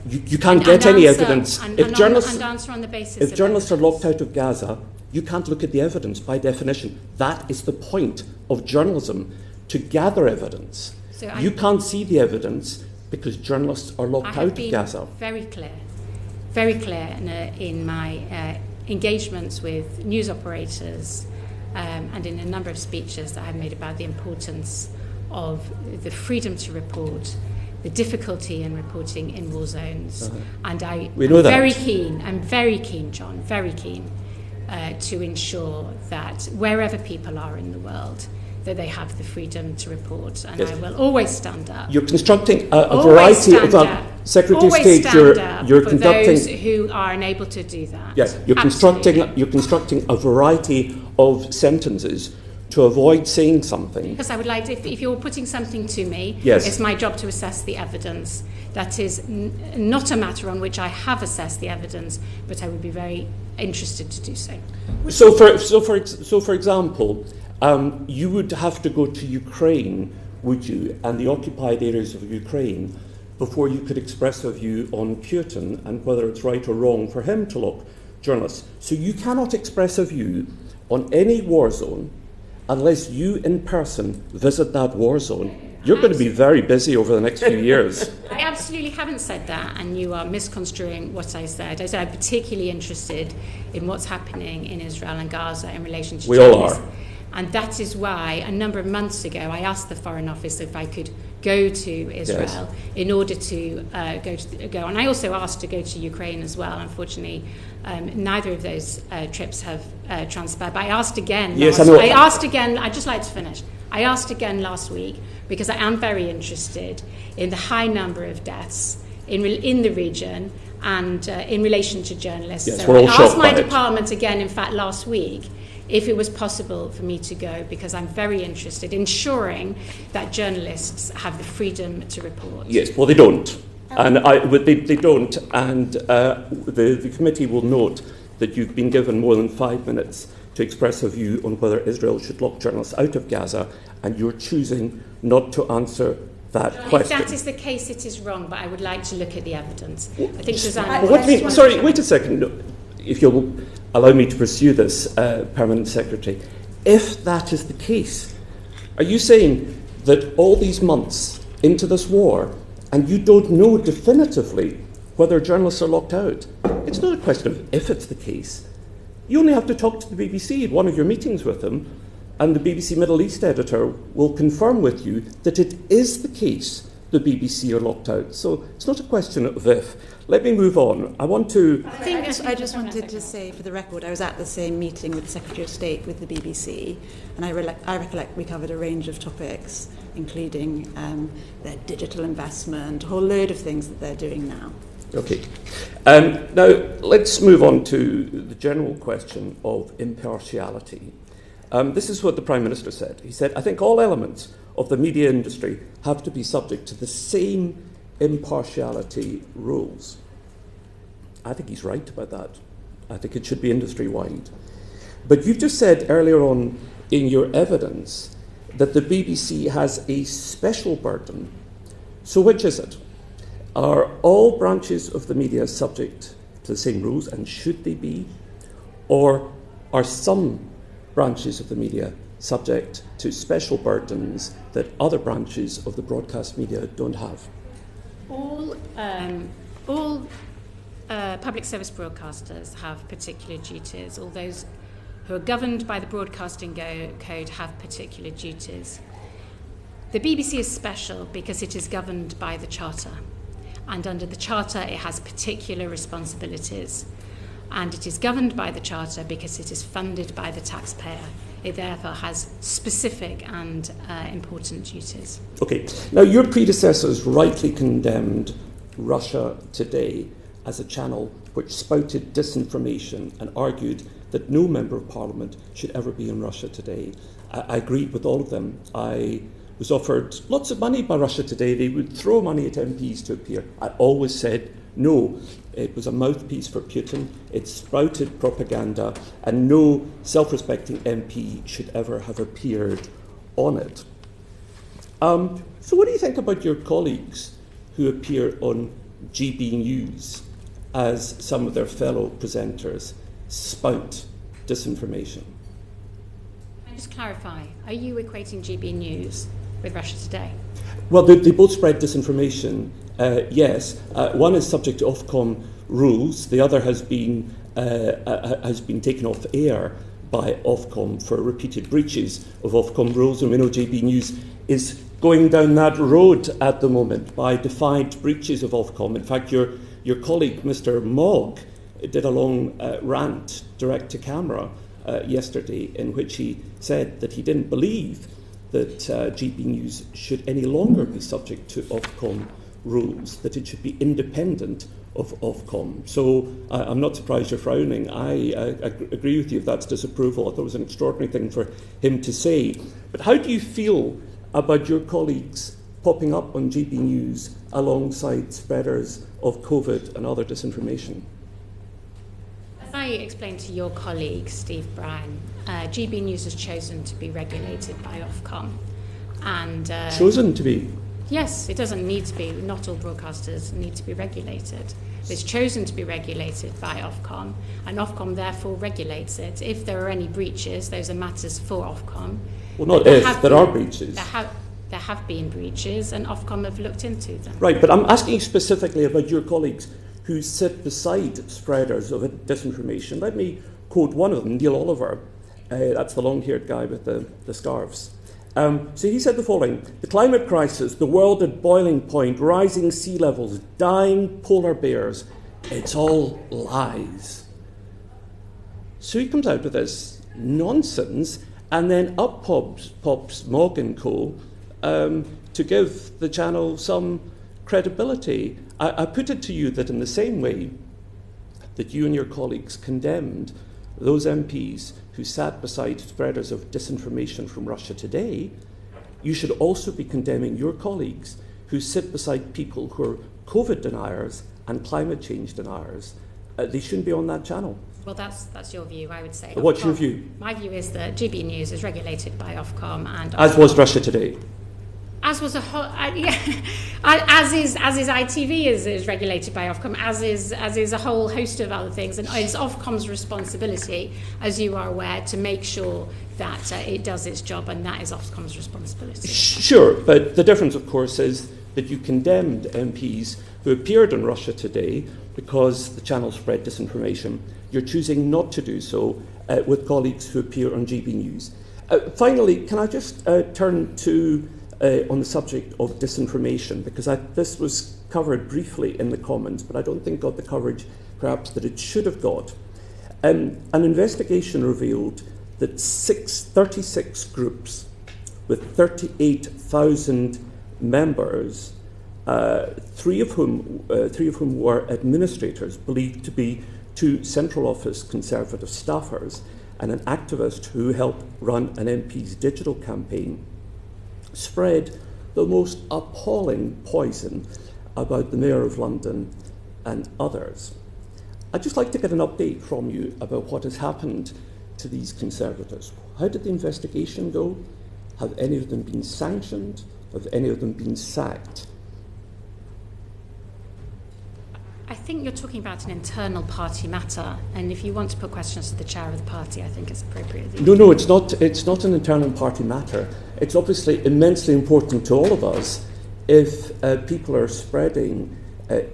You can't get any evidence. If journalists are locked out of Gaza, you can't look at the evidence by definition. That is the point of journalism, to gather evidence. You can't see the evidence because journalists are locked out of Gaza. Very clear in my engagements with news operators and in a number of speeches that I've made about the importance of the freedom to report, the difficulty in reporting in war zones. And I'm very keen, John, to ensure that wherever people are in the world, that they have the freedom to report, and I will always stand up. You're constructing a variety of Secretary of State. You're for conducting those who are unable to do that. Yes, you're constructing a variety of sentences to avoid saying something. Because I would like to, if you're putting something to me, yes, it's my job to assess the evidence. That is not a matter on which I have assessed the evidence, but I would be very interested to do so. So for example, you would have to go to Ukraine, would you, and the occupied areas of Ukraine, before you could express a view on Putin and whether it's right or wrong for him to lock journalists. So you cannot express a view on any war zone unless you in person visit that war zone. You're going to be very busy over the next few years. I absolutely haven't said that, and you are misconstruing what I said. I said I'm particularly interested in what's happening in Israel and Gaza in relation to journalists. We all are. And that is why a number of months ago I asked the Foreign Office if I could go to Israel in order to go. And I also asked to go to Ukraine as well. Unfortunately, neither of those trips have transpired. But I asked again. I'd just like to finish. I asked again last week because I am very interested in the high number of deaths in the region and in relation to journalists. Yes, so I asked my department again, in fact, last week, if it was possible for me to go, because I'm very interested in ensuring that journalists have the freedom to report. Yes, well, they don't. And they don't. And the committee will note that you've been given more than 5 minutes to express a view on whether Israel should lock journalists out of Gaza, and you're choosing not to answer that question. If that is the case, it is wrong, but I would like to look at the evidence. I think Susannah... wait a second. If you'll allow me to pursue this, Permanent Secretary. If that is the case, are you saying that all these months into this war, and you don't know definitively whether journalists are locked out? It's not a question of if it's the case. You only have to talk to the BBC at one of your meetings with them, and the BBC Middle East editor will confirm with you that it is the case the BBC are locked out. So it's not a question of if. Let me move on. I just wanted to say, for the record, I was at the same meeting with the Secretary of State with the BBC, and I recollect we covered a range of topics, including their digital investment, a whole load of things that they're doing now. Okay. Now, let's move on to the general question of impartiality. This is what the Prime Minister said. He said, I think all elements of the media industry have to be subject to the same impartiality rules. I think he's right about that. I think it should be industry-wide. But you've just said earlier on in your evidence that the BBC has a special burden. So which is it? Are all branches of the media subject to the same rules, and should they be? Or are some branches of the media subject to special burdens that other branches of the broadcast media don't have? All public service broadcasters have particular duties. All those who are governed by the Broadcasting Code have particular duties. The BBC is special because it is governed by the Charter. And under the Charter, it has particular responsibilities. And it is governed by the Charter because it is funded by the taxpayer. It therefore has specific and important duties. Okay. Now, your predecessors rightly condemned Russia Today as a channel which spouted disinformation and argued that no member of Parliament should ever be in Russia Today. I agreed with all of them. I was offered lots of money by Russia Today. They would throw money at MPs to appear. I always said no. It was a mouthpiece for Putin. It sprouted propaganda, and no self-respecting MP should ever have appeared on it. So what do you think about your colleagues who appear on GB News as some of their fellow presenters spout disinformation? Can I just clarify, are you equating GB News with Russia Today? Well, they both spread disinformation, yes. One is subject to Ofcom rules. The other has been taken off air by Ofcom for repeated breaches of Ofcom rules. And we know GB News is going down that road at the moment by defiant breaches of Ofcom. In fact, your colleague, Mr. Mogg, did a long rant direct to camera yesterday in which he said that he didn't believe that GB News should any longer be subject to Ofcom rules, that it should be independent of Ofcom. So I'm not surprised you're frowning. I agree with you if that's disapproval. I thought it was an extraordinary thing for him to say. But how do you feel about your colleagues popping up on GB News alongside spreaders of COVID and other disinformation? As I explained to your colleague, Steve Brown, GB News has chosen to be regulated by Ofcom. And chosen to be? Yes, it doesn't need to be. Not all broadcasters need to be regulated. It's chosen to be regulated by Ofcom, and Ofcom therefore regulates it. If there are any breaches, those are matters for Ofcom. Well, not if, there are breaches. There have been breaches, and Ofcom have looked into them. Right, but I'm asking specifically about your colleagues who sit beside spreaders of disinformation. Let me quote one of them, Neil Oliver. That's the long-haired guy with the scarves. So he said the following: the climate crisis, the world at boiling point, rising sea levels, dying polar bears, it's all lies. So he comes out with this nonsense, and then up pops Mogg and Co. To give the channel some credibility. I put it to you that in the same way that you and your colleagues condemned those MPs who sat beside spreaders of disinformation from Russia Today, you should also be condemning your colleagues who sit beside people who are COVID deniers and climate change deniers. They shouldn't be on that channel. Well, that's your view, I would say. What's your view? My view is that GB News is regulated by Ofcom, and as was Russia Today. As was a whole, as is ITV is regulated by Ofcom, as is a whole host of other things, and it's Ofcom's responsibility, as you are aware, to make sure that it does its job, and that is Ofcom's responsibility. Sure, but the difference, of course, is that you condemned MPs who appeared on Russia Today because the channel spread disinformation. You're choosing not to do so with colleagues who appear on GB News. Finally, can I just turn to on the subject of disinformation, because this was covered briefly in the Commons, but I don't think got the coverage perhaps that it should have got. An investigation revealed that 36 groups with 38,000 members, three of whom were administrators, believed to be 2 central office Conservative staffers and an activist who helped run an MP's digital campaign, spread the most appalling poison about the Mayor of London and others. I'd just like to get an update from you about what has happened to these Conservatives. How did the investigation go? Have any of them been sanctioned? Have any of them been sacked? I think you're talking about an internal party matter, and if you want to put questions to the chair of the party, I think it's appropriate. No, it's not. It's not an internal party matter. It's obviously immensely important to all of us if people are spreading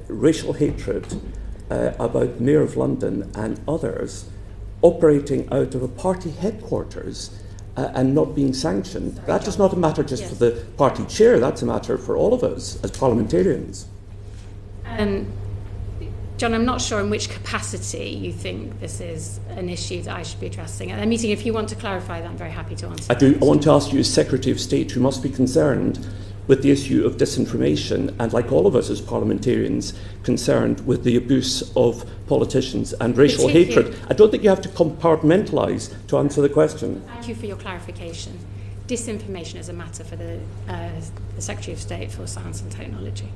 racial hatred about the Mayor of London and others, operating out of a party headquarters and not being sanctioned. That is not a matter just for the party chair. That's a matter for all of us as parliamentarians. John, I'm not sure in which capacity you think this is an issue that I should be addressing at the meeting. If you want to clarify that, I'm very happy to answer. I do. I want to ask you as Secretary of State, who must be concerned with the issue of disinformation, and like all of us as parliamentarians, concerned with the abuse of politicians and racial hatred. I don't think you have to compartmentalise to answer the question. Thank you for your clarification. Disinformation is a matter for the Secretary of State for Science and Technology.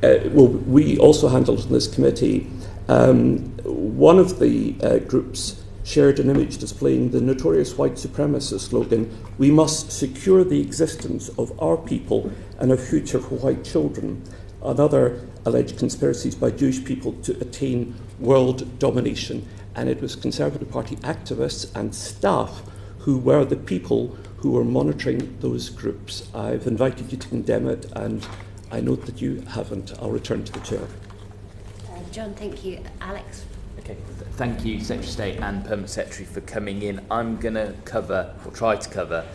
Well, we also handled in this committee, one of the groups shared an image displaying the notorious white supremacist slogan, "We must secure the existence of our people and a future for white children," and other alleged conspiracies by Jewish people to attain world domination. And it was Conservative Party activists and staff who were the people who were monitoring those groups. I've invited you to condemn it, and I note that you haven't. I'll return to the chair. John, thank you. Alex? Okay, thank you, Secretary of State and Permanent Secretary, for coming in. I'm going to cover, or try to cover,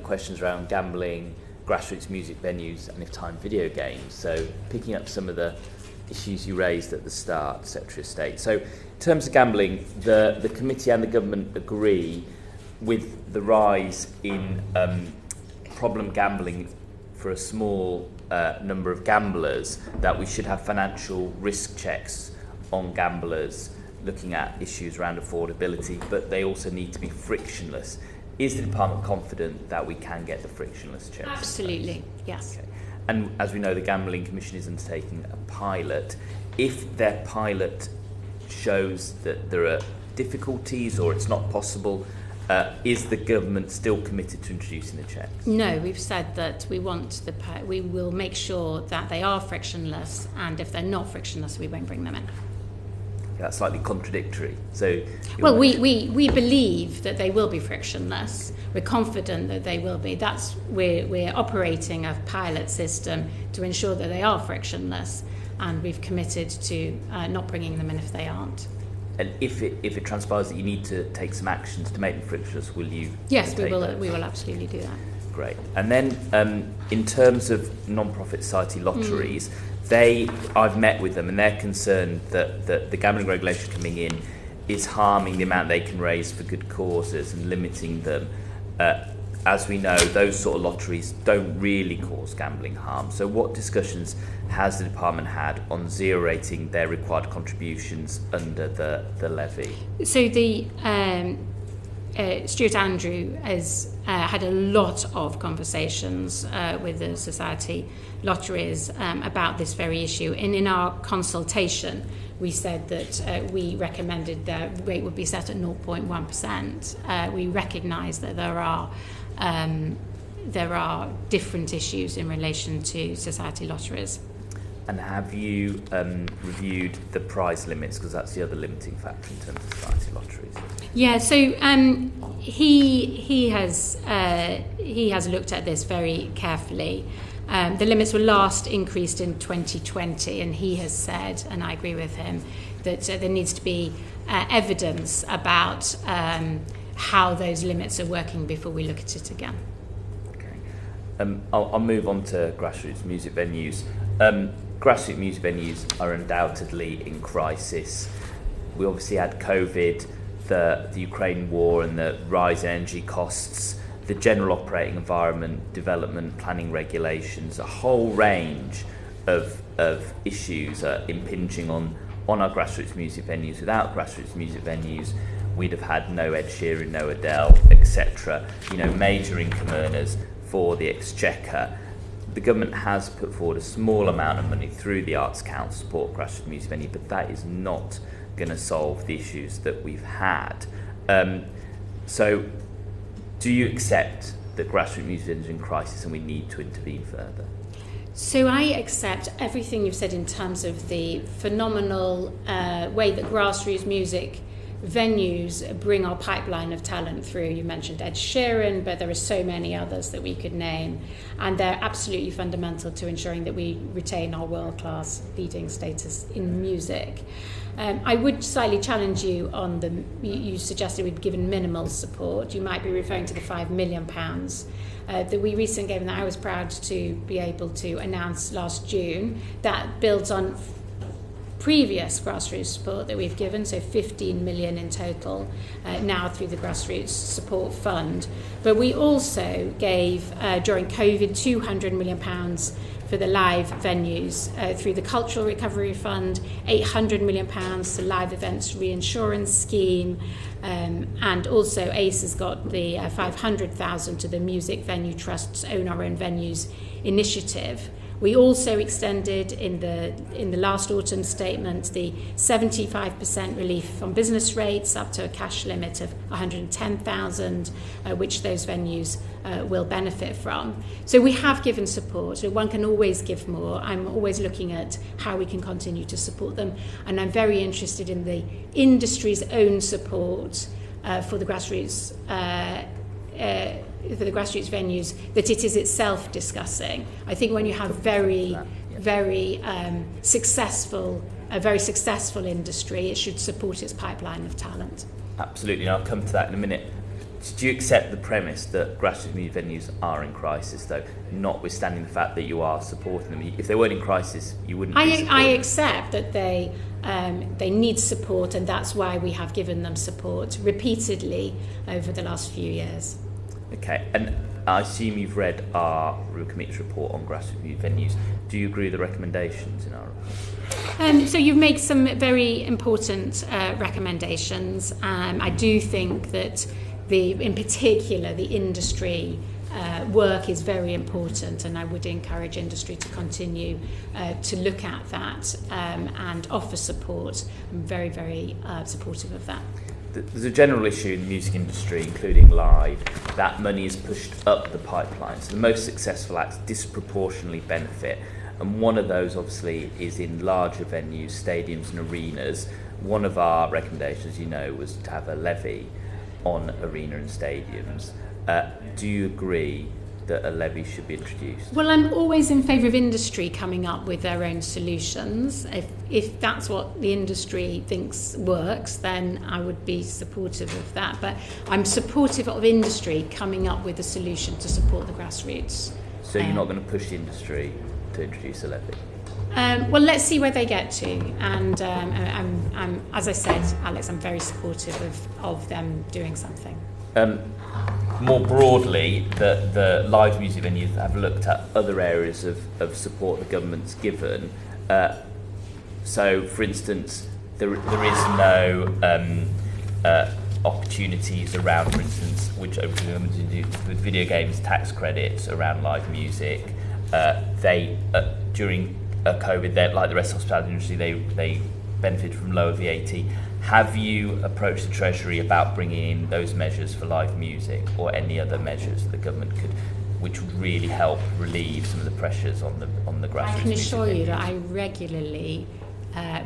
questions around gambling, grassroots music venues, and if time, video games. So picking up some of the issues you raised at the start, Secretary of State. So in terms of gambling, the committee and the government agree with the rise in problem gambling for a small number of gamblers, that we should have financial risk checks on gamblers, looking at issues around affordability, but they also need to be frictionless. Is the department confident that we can get the frictionless checks? Absolutely, yes. Okay. And as we know, the Gambling Commission is undertaking a pilot. If their pilot shows that there are difficulties or it's not possible, is the government still committed to introducing the checks? No, we've said that we will make sure that they are frictionless, and if they're not frictionless, we won't bring them in. That's slightly contradictory. So, well, we believe that they will be frictionless. We're confident that they will be. We're operating a pilot system to ensure that they are frictionless, and we've committed to not bringing them in if they aren't. And if it transpires that you need to take some actions to make them frictionless, will you? Yes, we will. We will absolutely do that. Great. And then, in terms of non-profit society lotteries, I've met with them, and they're concerned that the gambling regulation coming in is harming the amount they can raise for good causes and limiting them. As we know, those sort of lotteries don't really cause gambling harm. So what discussions has the department had on zero-rating their required contributions under the levy? So the Stuart Andrew has had a lot of conversations with the society lotteries about this very issue. And in our consultation, we said that we recommended the rate would be set at 0.1%. We recognise that there are different issues in relation to society lotteries. And have you reviewed the prize limits, because that's the other limiting factor in terms of society lotteries? Yeah, so he has looked at this very carefully. The limits were last increased in 2020, and he has said, and I agree with him, that there needs to be evidence about how those limits are working before we look at it again. Okay. I'll move on to grassroots music venues. Grassroots music venues are undoubtedly in crisis. We obviously had COVID, the Ukraine war and the rise in energy costs, the general operating environment, development, planning regulations, a whole range of issues are impinging on our grassroots music venues. Without grassroots music venues, we'd have had no Ed Sheeran, no Adele, etc. Major income earners for the Exchequer. The government has put forward a small amount of money through the Arts Council to support grassroots music venues, but that is not going to solve the issues that we've had. So, do you accept that grassroots music venues are in crisis and we need to intervene further? So I accept everything you've said in terms of the phenomenal way that grassroots music venues bring our pipeline of talent through. You mentioned Ed Sheeran, but there are so many others that we could name, and they're absolutely fundamental to ensuring that we retain our world-class leading status in music. I would slightly challenge you on you suggested we'd given minimal support. You might be referring to the £5 million that we recently gave, and that I was proud to be able to announce last June. That builds on previous grassroots support that we've given, so 15 million in total now through the Grassroots Support Fund. But we also gave, during COVID, £200 million for the live venues through the Cultural Recovery Fund, £800 million to live events reinsurance scheme, and also ACE has got the 500,000 to the Music Venue Trust's Own Our Own Venues initiative. We also extended in the last autumn statement the 75% relief on business rates up to a cash limit of 110,000, which those venues will benefit from. So we have given support. So one can always give more. I'm always looking at how we can continue to support them, and I'm very interested in the industry's own support for the grassroots. For the grassroots venues that it is itself discussing. I think when you have a very successful industry, it should support its pipeline of talent. Absolutely, and I'll come to that in a minute. Do you accept the premise that grassroots music venues are in crisis, though, notwithstanding the fact that you are supporting them? If they weren't in crisis, you wouldn't be supporting them. I accept that they need support, and that's why we have given them support repeatedly over the last few years. Okay, and I assume you've read our committee's report on grassroots venues. Do you agree with the recommendations in our report? So you've made some very important recommendations. I do think that in particular, the industry work is very important, and I would encourage industry to continue to look at that and offer support. I'm very, very supportive of that. There's a general issue in the music industry, including live, that money is pushed up the pipeline. So the most successful acts disproportionately benefit. And one of those, obviously, is in larger venues, stadiums and arenas. One of our recommendations, was to have a levy on arena and stadiums. Do you agree that a levy should be introduced? Well, I'm always in favour of industry coming up with their own solutions. If that's what the industry thinks works, then I would be supportive of that. But I'm supportive of industry coming up with a solution to support the grassroots. So you're not going to push the industry to introduce a levy? Well, let's see where they get to. And I'm, as I said, Alex, I'm very supportive of them doing something. More broadly, the live music venues have looked at other areas of support the government's given. So, for instance, there is no opportunities around, for instance, which the government do with video games tax credits around live music. They during COVID, like the rest of the hospitality industry, they benefited from lower VAT. Have you approached the Treasury about bringing in those measures for live music, or any other measures the government could, which would really help relieve some of the pressures on the grassroots? I can assure you that I regularly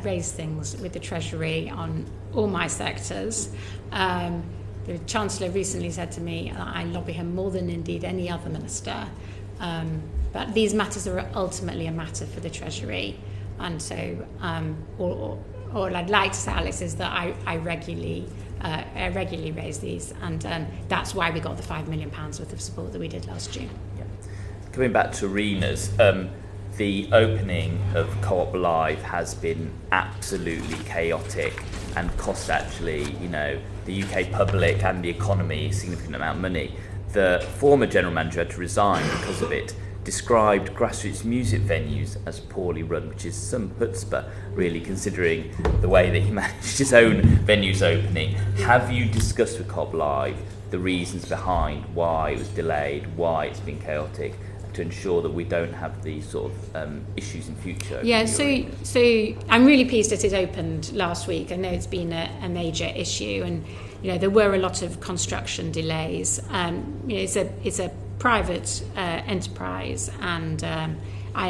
raise things with the Treasury on all my sectors. The Chancellor recently said to me that I lobby him more than indeed any other minister. But these matters are ultimately a matter for the Treasury, and so all I'd like to say, Alex, is that I regularly raise these, and that's why we got the £5 million worth of support that we did last June. coming back to arenas, the opening of Co-op Live has been absolutely chaotic and cost actually, the UK public and the economy a significant amount of money. The former general manager had to resign because of it, described grassroots music venues as poorly run, which is some chutzpah, really, considering the way that he managed his own venues opening. Have you discussed with Co-op Live the reasons behind why it was delayed, why it's been chaotic, to ensure that we don't have these sort of issues in future? Yeah, so I'm really pleased that it opened last week. I know it's been a major issue, and there were a lot of construction delays. It's a private enterprise, and I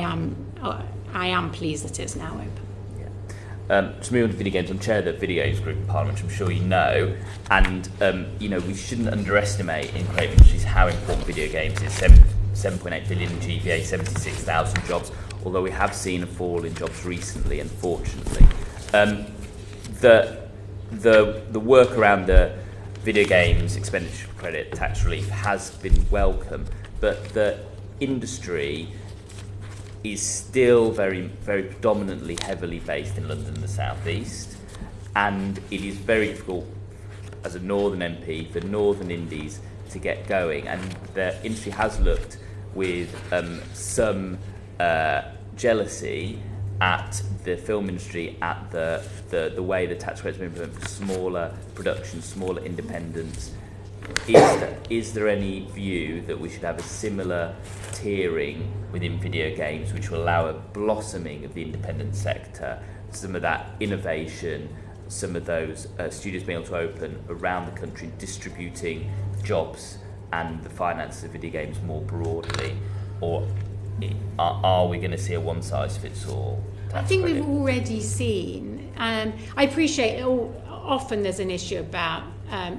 am pleased that it's now open. To move on to video games, I'm chair of the Video Games Group in Parliament, which I'm sure you know, and we shouldn't underestimate in creative industries how important video games is. 7.8 billion GVA, 76,000 jobs, although we have seen a fall in jobs recently, unfortunately. The work around the video games expenditure credit tax relief has been welcome, but the industry is still very, very predominantly heavily based in London and the South East, and it is very difficult as a Northern MP for Northern indies to get going, and the industry has looked with some jealousy at the film industry, at the way the tax credit's been implemented for smaller productions, smaller independents. Is there any view that we should have a similar tiering within video games which will allow a blossoming of the independent sector, some of that innovation, some of those studios being able to open around the country, distributing jobs and the finances of video games more broadly? Or are we going to see a one-size-fits-all tax I think credit? we've already seen. I appreciate often there's an issue about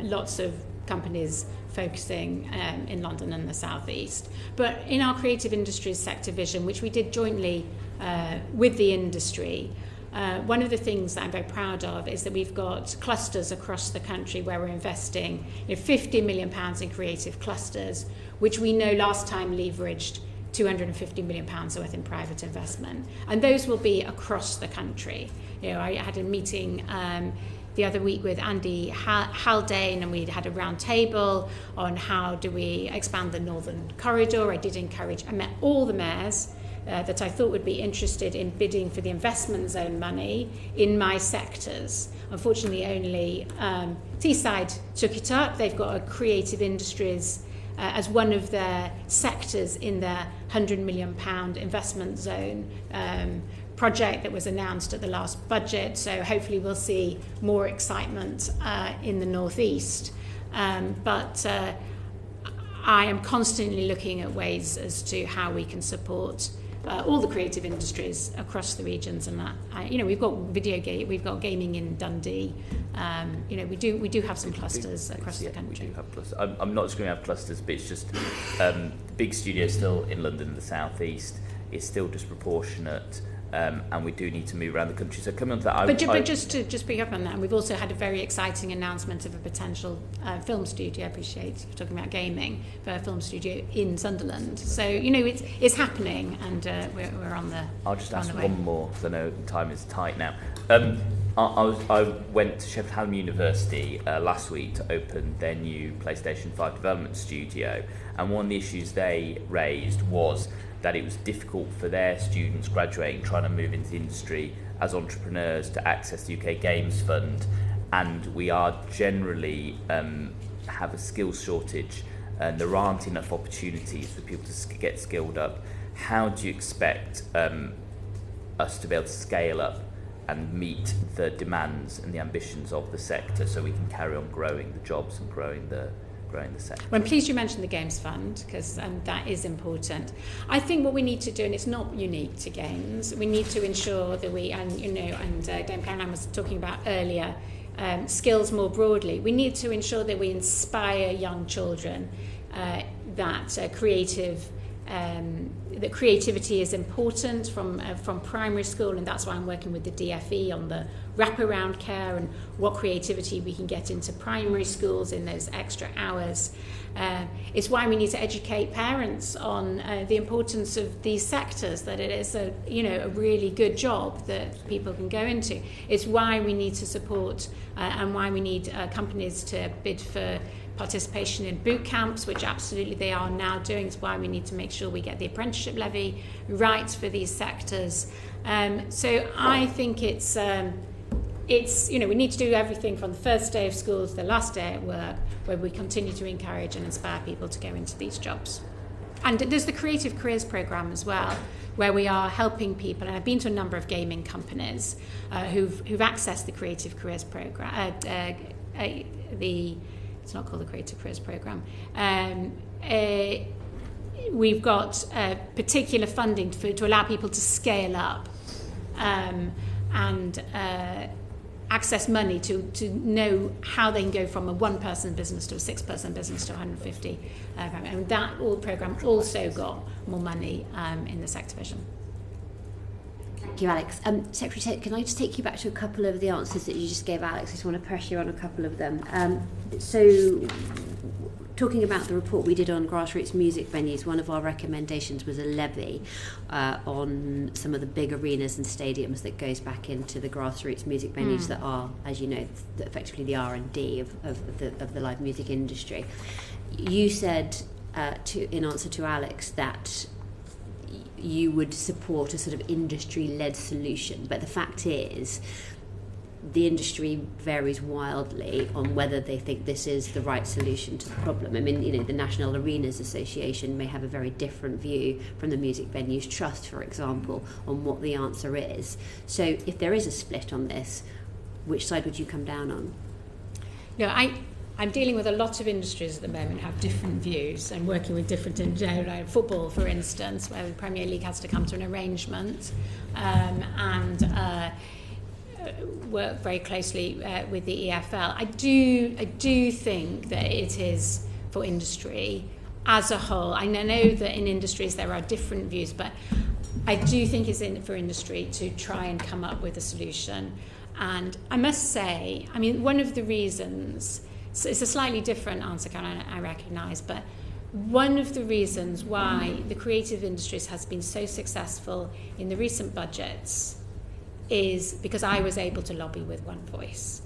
lots of companies focusing in London and the South East. But in our creative industries sector vision, which we did jointly with the industry, one of the things that I'm very proud of is that we've got clusters across the country where we're investing £50 million in creative clusters, which we know last time leveraged £250 million worth in private investment. And those will be across the country. I had a meeting the other week with Andy Haldane, and we had a round table on how do we expand the Northern Corridor. I met all the mayors that I thought would be interested in bidding for the investment zone money in my sectors. Unfortunately, only Teesside took it up. They've got a creative industries as one of their sectors in their £100 million investment zone project that was announced at the last budget. So hopefully we'll see more excitement in the Northeast. But I am constantly looking at ways as to how we can support all the creative industries across the regions, and that we've got we've got gaming in Dundee. We do have some clusters across the country. We do have clusters. I'm not just going to have clusters, but it's just big studios still in London and the South East is still disproportionate. And we do need to move around the country. So coming on to that, but just to pick up on that, we've also had a very exciting announcement of a potential film studio. I appreciate you talking about gaming, for a film studio in Sunderland. So it's happening, and we're on the. I'll just ask one more because I know time is tight now. I went to Sheffield Hallam University last week to open their new PlayStation 5 development studio, and one of the issues they raised was that it was difficult for their students graduating, trying to move into the industry as entrepreneurs, to access the UK Games Fund, and we are generally have a skills shortage, and there aren't enough opportunities for people to get skilled up. How do you expect us to be able to scale up and meet the demands and the ambitions of the sector so we can carry on growing the jobs and growing the sector? Well, I'm pleased you mentioned the Games Fund, because that is important. I think what we need to do, and it's not unique to games, we need to ensure that we, and Dame Caroline was talking about earlier, skills more broadly. We need to ensure that we inspire young children that creative that creativity is important from primary school, and that's why I'm working with the DFE on the wraparound care and what creativity we can get into primary schools in those extra hours. It's why we need to educate parents on the importance of these sectors, that it is a really good job that people can go into. It's why we need to support and why we need companies to bid for participation in boot camps, which absolutely they are now doing. It's why we need to make sure we get the apprenticeship levy right for these sectors. So I think it's we need to do everything from the first day of school to the last day at work, where we continue to encourage and inspire people to go into these jobs. And there's the Creative Careers Programme as well, where we are helping people, and I've been to a number of gaming companies who've accessed the Creative Careers Programme, it's not called the Creative Careers Programme. We've got particular funding to allow people to scale up and access money to know how they can go from a one-person business to a six-person business to 150. And that programme also got more money in the sector vision. Thank you, Alex. Secretary, can I just take you back to a couple of the answers that you just gave, Alex? I just want to press you on a couple of them. So, talking about the report we did on grassroots music venues, one of our recommendations was a levy on some of the big arenas and stadiums that goes back into the grassroots music venues that are, as you know, effectively the R&D of the live music industry. You said, in answer to Alex, that you would support a sort of industry-led solution, but the fact is the industry varies wildly on whether they think this is the right solution to the problem. I mean, the National Arenas Association may have a very different view from the Music Venues Trust, for example, on what the answer is. So if there is a split on this, which side would you come down on? I'm dealing with a lot of industries at the moment have different views, and working with different, like football, for instance, where the Premier League has to come to an arrangement and work very closely with the EFL. I do think that it is for industry as a whole. I know that in industries there are different views, but I do think it's for industry to try and come up with a solution. And I must say, one of the reasons, so it's a slightly different answer, Caroline, I recognise, but one of the reasons why the creative industries has been so successful in the recent budgets is because I was able to lobby with one voice.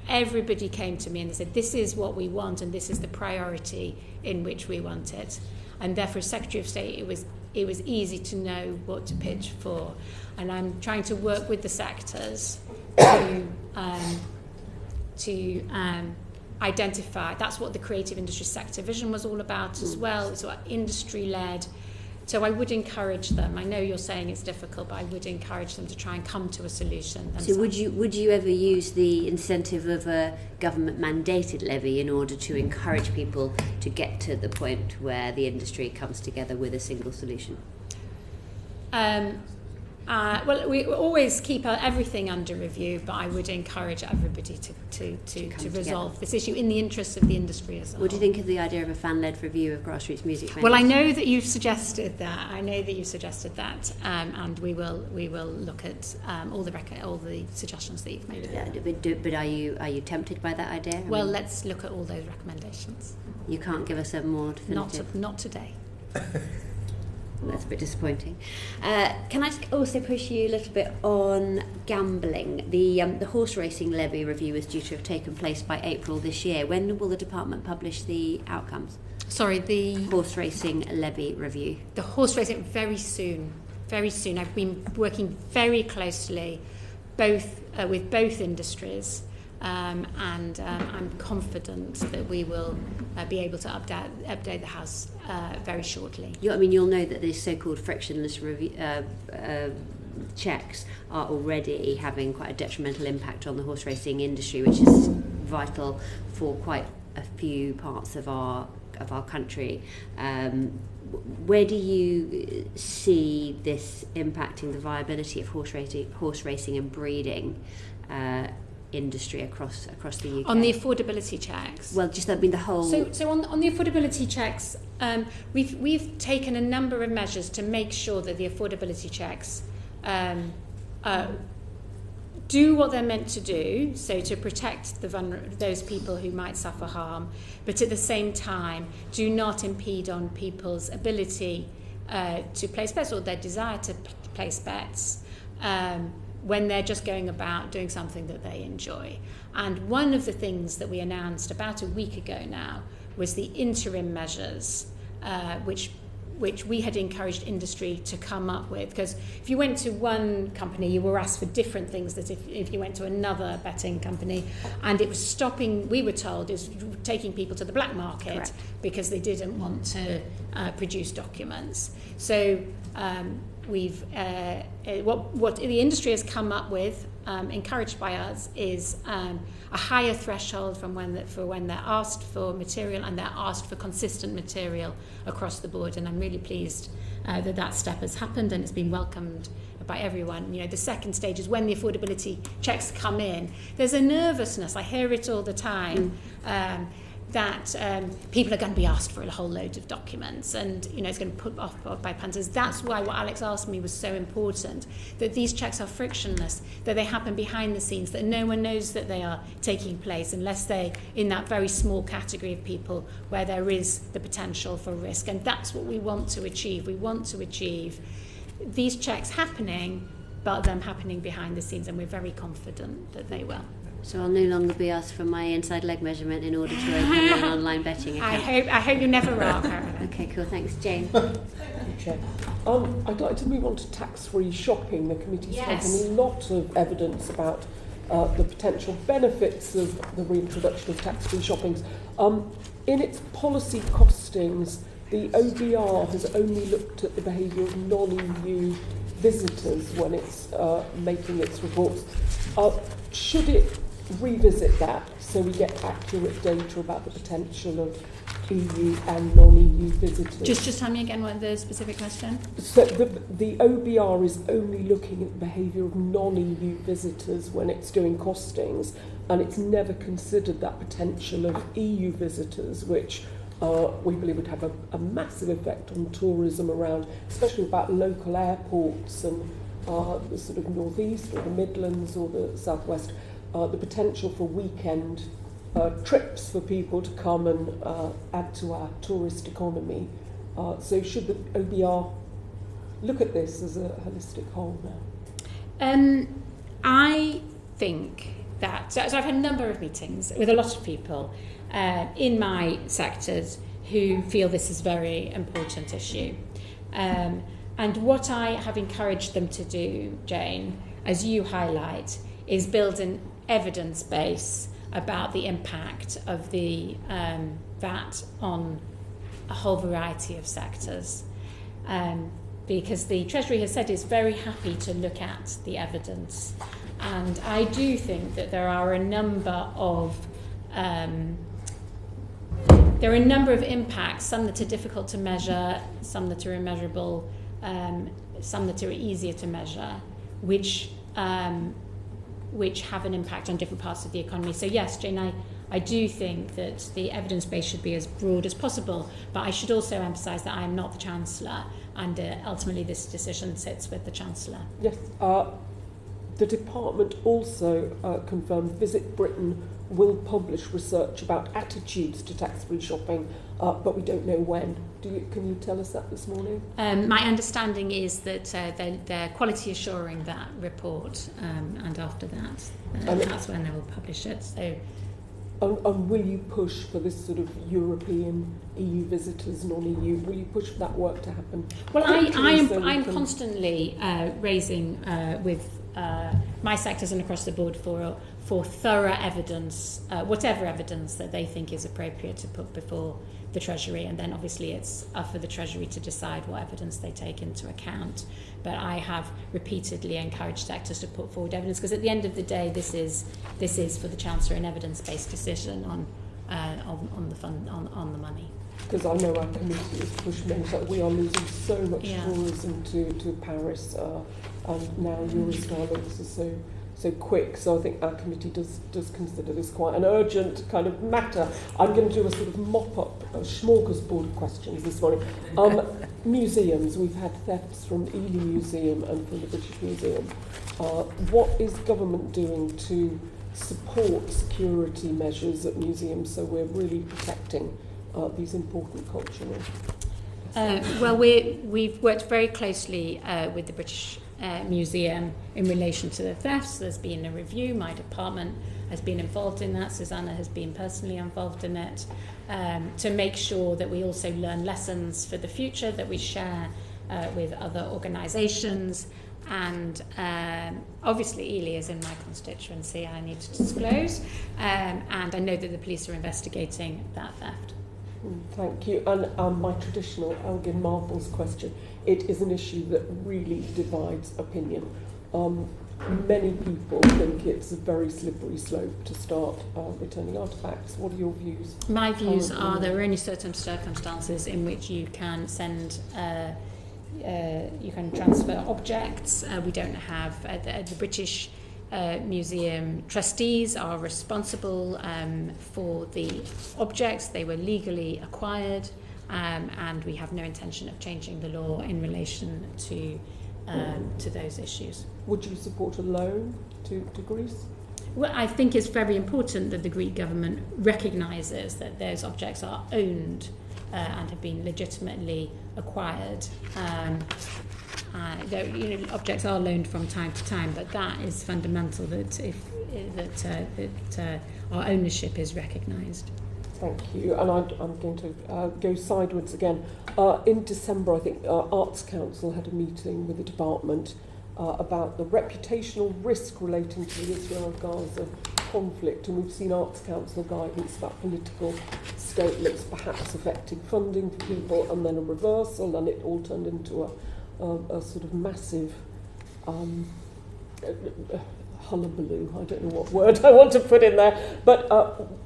Everybody came to me and they said, this is what we want and this is the priority in which we want it. And therefore, as Secretary of State, it was easy to know what to pitch for. And I'm trying to work with the sectors to identify. That's what the creative industry sector vision was all about as well. It's what industry-led. So I would encourage them. I know you're saying it's difficult, but I would encourage them to try and come to a solution themselves. So would you ever use the incentive of a government-mandated levy in order to encourage people to get to the point where the industry comes together with a single solution? Well, we always keep everything under review, but I would encourage everybody to resolve this issue in the interests of the industry as a whole. What do you think of the idea of a fan-led review of grassroots music venues? Well, I know that you've suggested that. And we will look at all the suggestions that you've made. Yeah, but are you tempted by that idea? Well, let's look at all those recommendations. You can't give us a more definitive? Not today. That's a bit disappointing. Can I just also push you a little bit on gambling? The horse racing levy review is due to have taken place by April this year. When will the department publish the outcomes? Sorry, the horse racing levy review. The horse racing, very soon. Very soon. I've been working very closely with both industries. And I'm confident that we will be able to update the House very shortly. You'll know that these so-called frictionless checks are already having quite a detrimental impact on the horse racing industry, which is vital for quite a few parts of our country. Where do you see this impacting the viability of horse racing and breeding industry across the UK? On the affordability checks? Well, the whole... So on the affordability checks, we've taken a number of measures to make sure that the affordability checks do what they're meant to do, so to protect those people who might suffer harm, but at the same time do not impede on people's ability to place bets or their desire to place bets when they're just going about doing something that they enjoy. And one of the things that we announced about a week ago now was the interim measures, which we had encouraged industry to come up with. Because if you went to one company, you were asked for different things that if you went to another betting company. And it was stopping, we were told, is taking people to the black market. Correct. Because they didn't want to produce documents. So what the industry has come up with, encouraged by us, is a higher threshold for when they're asked for material, and they're asked for consistent material across the board. And I'm really pleased that step has happened, and it's been welcomed by everyone. The second stage is when the affordability checks come in. There's a nervousness, I hear it all the time, that people are going to be asked for a whole load of documents, and it's going to put off by punters. That's why what Alex asked me was so important, that these checks are frictionless, that they happen behind the scenes, that no one knows that they are taking place unless they're in that very small category of people where there is the potential for risk. And that's what we want to achieve. We want to achieve these checks happening, but them happening behind the scenes, and we're very confident that they will. So I'll no longer be asked for my inside leg measurement in order to open an online betting account. I hope you never are, Caroline. Okay, cool. Thanks, Jane. Thank you, Chair. I'd like to move on to tax-free shopping. The committee's taken a lot of evidence about the potential benefits of the reintroduction of tax-free shoppings. In its policy costings, the OBR has only looked at the behaviour of non-EU visitors when it's making its reports. Should it revisit that so we get accurate data about the potential of EU and non-EU visitors? Just tell me again what the specific question. So the OBR is only looking at the behaviour of non-EU visitors when it's doing costings, and it's never considered that potential of EU visitors, which we believe would have a massive effect on tourism around, especially about local airports and the sort of northeast or the Midlands or the southwest. The potential for weekend trips for people to come and add to our tourist economy. So should the OBR look at this as a holistic whole now? I think that, so I've had a number of meetings with a lot of people in my sectors who feel this is a very important issue. And what I have encouraged them to do, Jane, as you highlight, is build an evidence base about the impact of the VAT on a whole variety of sectors. Because the Treasury has said it's very happy to look at the evidence. And I do think that there are a number of impacts, some that are difficult to measure, some that are immeasurable, some that are easier to measure, which have an impact on different parts of the economy. So yes, Jane, I do think that the evidence base should be as broad as possible, but I should also emphasise that I am not the Chancellor, and ultimately this decision sits with the Chancellor. Yes, the department also confirmed Visit Britain will publish research about attitudes to tax-free shopping, but we don't know when. Can you tell us that this morning? My understanding is that they're quality assuring that report, and after that, that's when they will publish it. So. And will you push for this sort of European EU visitors, non-EU? Will you push for that work to happen? Well, I'm constantly raising with my sectors and across the board for thorough evidence, whatever evidence that they think is appropriate to put before the Treasury, and then obviously it's up for the Treasury to decide what evidence they take into account. But I have repeatedly encouraged sectors to put forward evidence, because at the end of the day, this is for the Chancellor an evidence-based decision on the money. Because I know our committee has pushed members that we are losing so much tourism to Paris, and now Eurostar looks as so quick. So I think our committee does consider this quite an urgent kind of matter. I'm going to do a sort of mop-up, a smorgasbord of questions this morning. Museums, we've had thefts from Ely Museum and from the British Museum. What is government doing to support security measures at museums so we're really protecting these important cultural? Well, we've worked very closely with the British Museum in relation to the thefts. There's been a review. My department has been involved in that. Susannah has been personally involved in it to make sure that we also learn lessons for the future that we share with other organisations. And obviously Ely is in my constituency, I need to disclose, and I know that the police are investigating that theft. Thank you. And my traditional Elgin Marbles question, it is an issue that really divides opinion. Many people think it's a very slippery slope to start returning artefacts. What are your views? My views are there are only certain circumstances in which you can send you can transfer objects. We don't have the British Museum trustees are responsible for the objects. They were legally acquired, and we have no intention of changing the law in relation to those issues. Would you support a loan to Greece? Well, I think it's very important that the Greek government recognises that those objects are owned and have been legitimately acquired. Objects are loaned from time to time, but that is fundamental that our ownership is recognised. Thank you. And I'm going to go sideways again. In December, I think Arts Council had a meeting with the department about the reputational risk relating to the Israel-Gaza conflict, and we've seen Arts Council guidance about political statements perhaps affecting funding for people, and then a reversal, and it all turned into a sort of massive hullabaloo. I don't know what word I want to put in there, but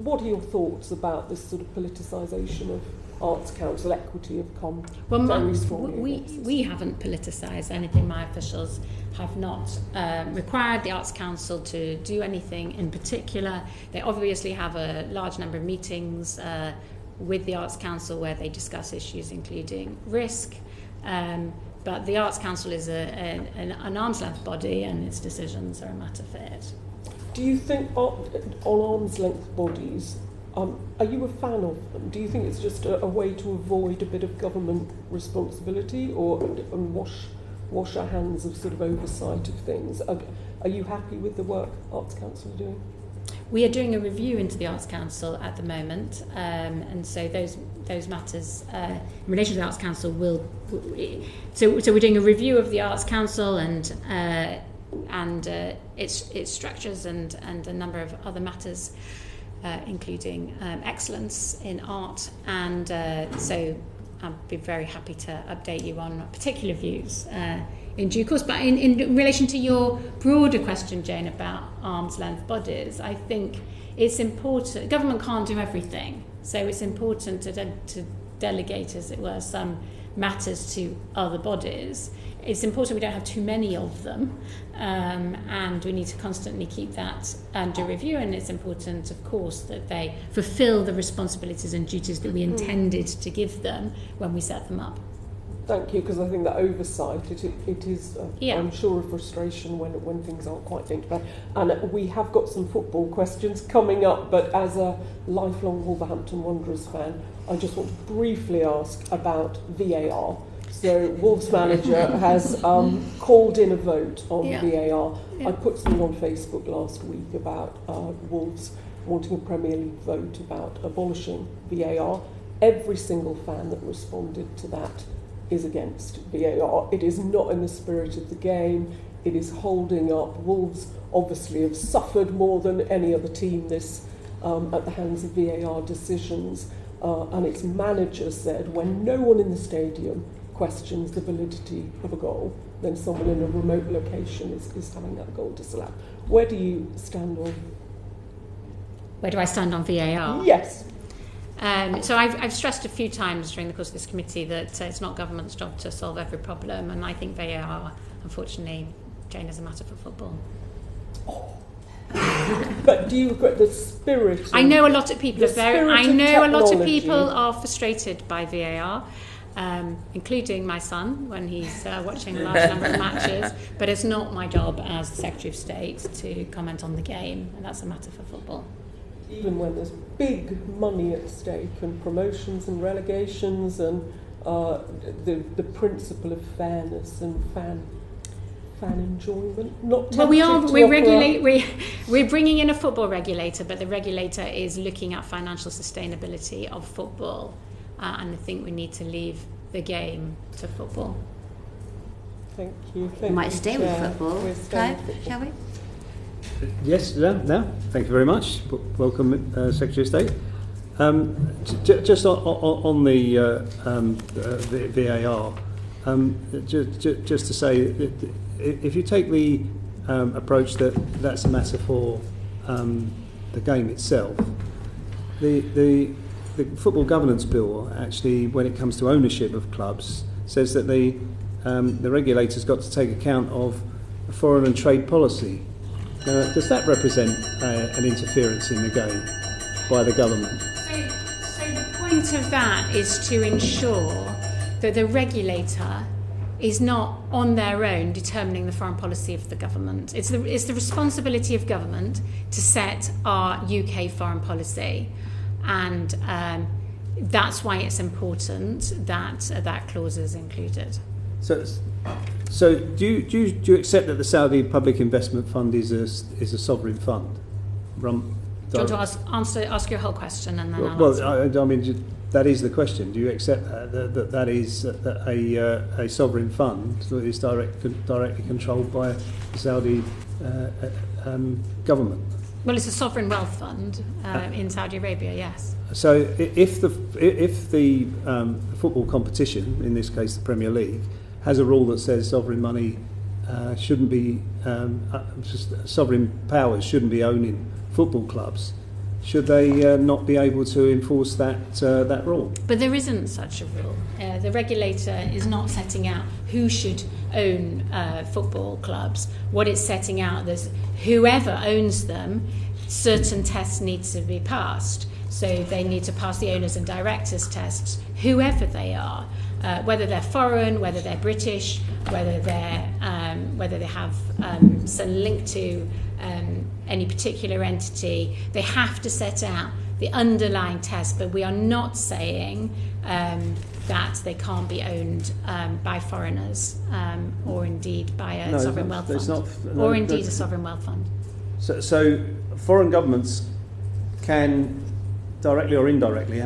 what are your thoughts about this sort of politicisation of Arts Council? Equity have come very strongly. We haven't politicised anything. My officials have not required the Arts Council to do anything in particular. They obviously have a large number of meetings with the Arts Council where they discuss issues including risk. But the Arts Council is an arm's length body, and its decisions are a matter for it. Do you think on arm's length bodies, are you a fan of them? Do you think it's just a way to avoid a bit of government responsibility and wash our hands of sort of oversight of things? Are you happy with the work Arts Council are doing? We are doing a review into the Arts Council at the moment, and so those matters in relation to the Arts Council will. So we're doing a review of the Arts Council and its structures and a number of other matters, including excellence in art, and so I'd be very happy to update you on particular views in due course. But in relation to your broader question, Jane, about arm's length bodies, I think it's important. Government can't do everything, so it's important to delegate, as it were, some matters to other bodies. It's important we don't have too many of them, and we need to constantly keep that under review, and it's important, of course, that they fulfil the responsibilities and duties that we intended to give them when we set them up. Thank you, because I think that oversight, it is, I'm sure, a frustration when things aren't quite linked back. And we have got some football questions coming up, but as a lifelong Wolverhampton Wanderers fan, I just want to briefly ask about VAR. So Wolves manager has called in a vote on VAR. I put something on Facebook last week about Wolves wanting a Premier League vote about abolishing VAR. Every single fan that responded to that is against VAR. It is not in the spirit of the game. It is holding up. Wolves obviously have suffered more than any other team this at the hands of VAR decisions. And its manager said when no one in the stadium questions the validity of a goal, then someone in a remote location is having that goal disallowed. Where do you stand on? Where do I stand on VAR? Yes. So I've stressed a few times during the course of this committee that it's not government's job to solve every problem, and I think VAR, unfortunately, Jane, is a matter for football. But do you agree the spirit? I know a lot of people are a lot of people are frustrated by VAR, including my son when he's watching a large number of matches. But it's not my job as the Secretary of State to comment on the game, and that's a matter for football. Even when there's big money at stake and promotions and relegations and the principle of fairness and fan enjoyment. We're bringing in a football regulator, but the regulator is looking at financial sustainability of football, and I think we need to leave the game to football. Thank you. We might stay with football. Clive, shall we? Yes, no. Thank you very much. Welcome, Secretary of State. Just on the VAR, just to say, that if you take the approach that that's a matter for the game itself, the Football Governance Bill actually, when it comes to ownership of clubs, says that the regulator's got to take account of foreign and trade policy. Does that represent an interference in the game by the government? So the point of that is to ensure that the regulator is not on their own determining the foreign policy of the government. It's the responsibility of government to set our UK foreign policy, and that's why it's important that that clause is included. So do you accept that the Saudi Public Investment Fund is a sovereign fund? Do you want to ask your whole question and then I'll answer? I mean, that is the question. Do you accept that is a sovereign fund that is directly controlled by the Saudi government? Well, it's a sovereign wealth fund in Saudi Arabia, yes. So if the football competition, in this case the Premier League, has a rule that says sovereign money shouldn't be, sovereign powers shouldn't be owning football clubs, should they not be able to enforce that rule? But there isn't such a rule. The regulator is not setting out who should own football clubs. What it's setting out is whoever owns them, certain tests need to be passed. So they need to pass the owners and directors tests, whoever they are, whether they're foreign, whether they're British, whether they have some link to any particular entity. They have to set out the underlying test, but we are not saying that they can't be owned by foreigners or indeed by a sovereign wealth fund, or indeed a sovereign wealth fund. So foreign governments can directly or indirectly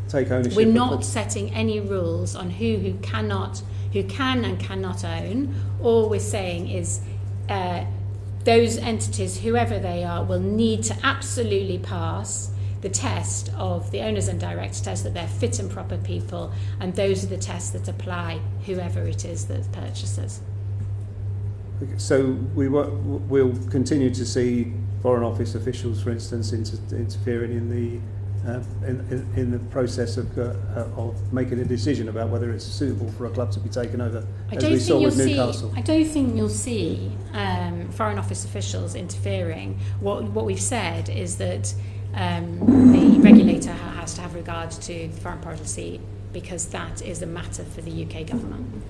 take ownership. We're not setting any rules on who can and cannot own. All we're saying is those entities, whoever they are, will need to absolutely pass the test of the owners and directors test, that they're fit and proper people, and those are the tests that apply whoever it is that purchases. So we'll continue to see Foreign Office officials, for instance, interfering in the process of making a decision about whether it's suitable for a club to be taken over, as we saw with Newcastle. I don't think you'll see Foreign Office officials interfering. What we've said is that the regulator has to have regard to the foreign policy, because that is a matter for the UK government.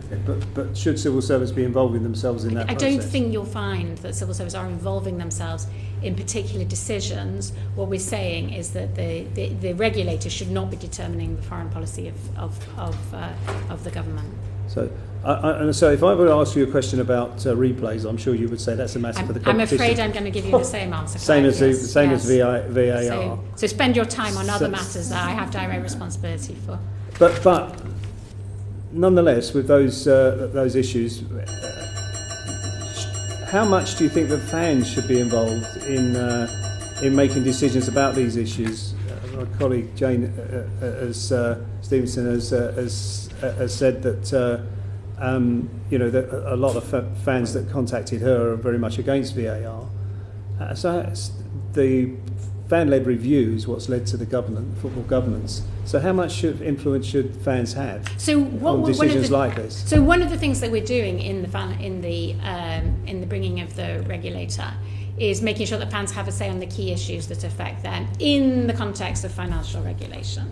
Okay, but should civil servants be involving themselves in that process? I don't think you'll find that civil servants are involving themselves in particular decisions. What we're saying is that the regulator should not be determining the foreign policy of the government. So if I were to ask you a question about replays, I'm sure you would say that's a matter for the competition. I'm afraid I'm going to give you the same answer. Same as VAR. So spend your time on other matters that I have direct responsibility for. But nonetheless, with those issues, how much do you think that fans should be involved in making decisions about these issues? My colleague Jane Stevenson has said that that a lot of fans that contacted her are very much against VAR. So the fan-led review is what's led to the football governance. So how much influence should fans have on decisions like this? So one of the things that we're doing in the bringing of the regulator is making sure that fans have a say on the key issues that affect them in the context of financial regulation.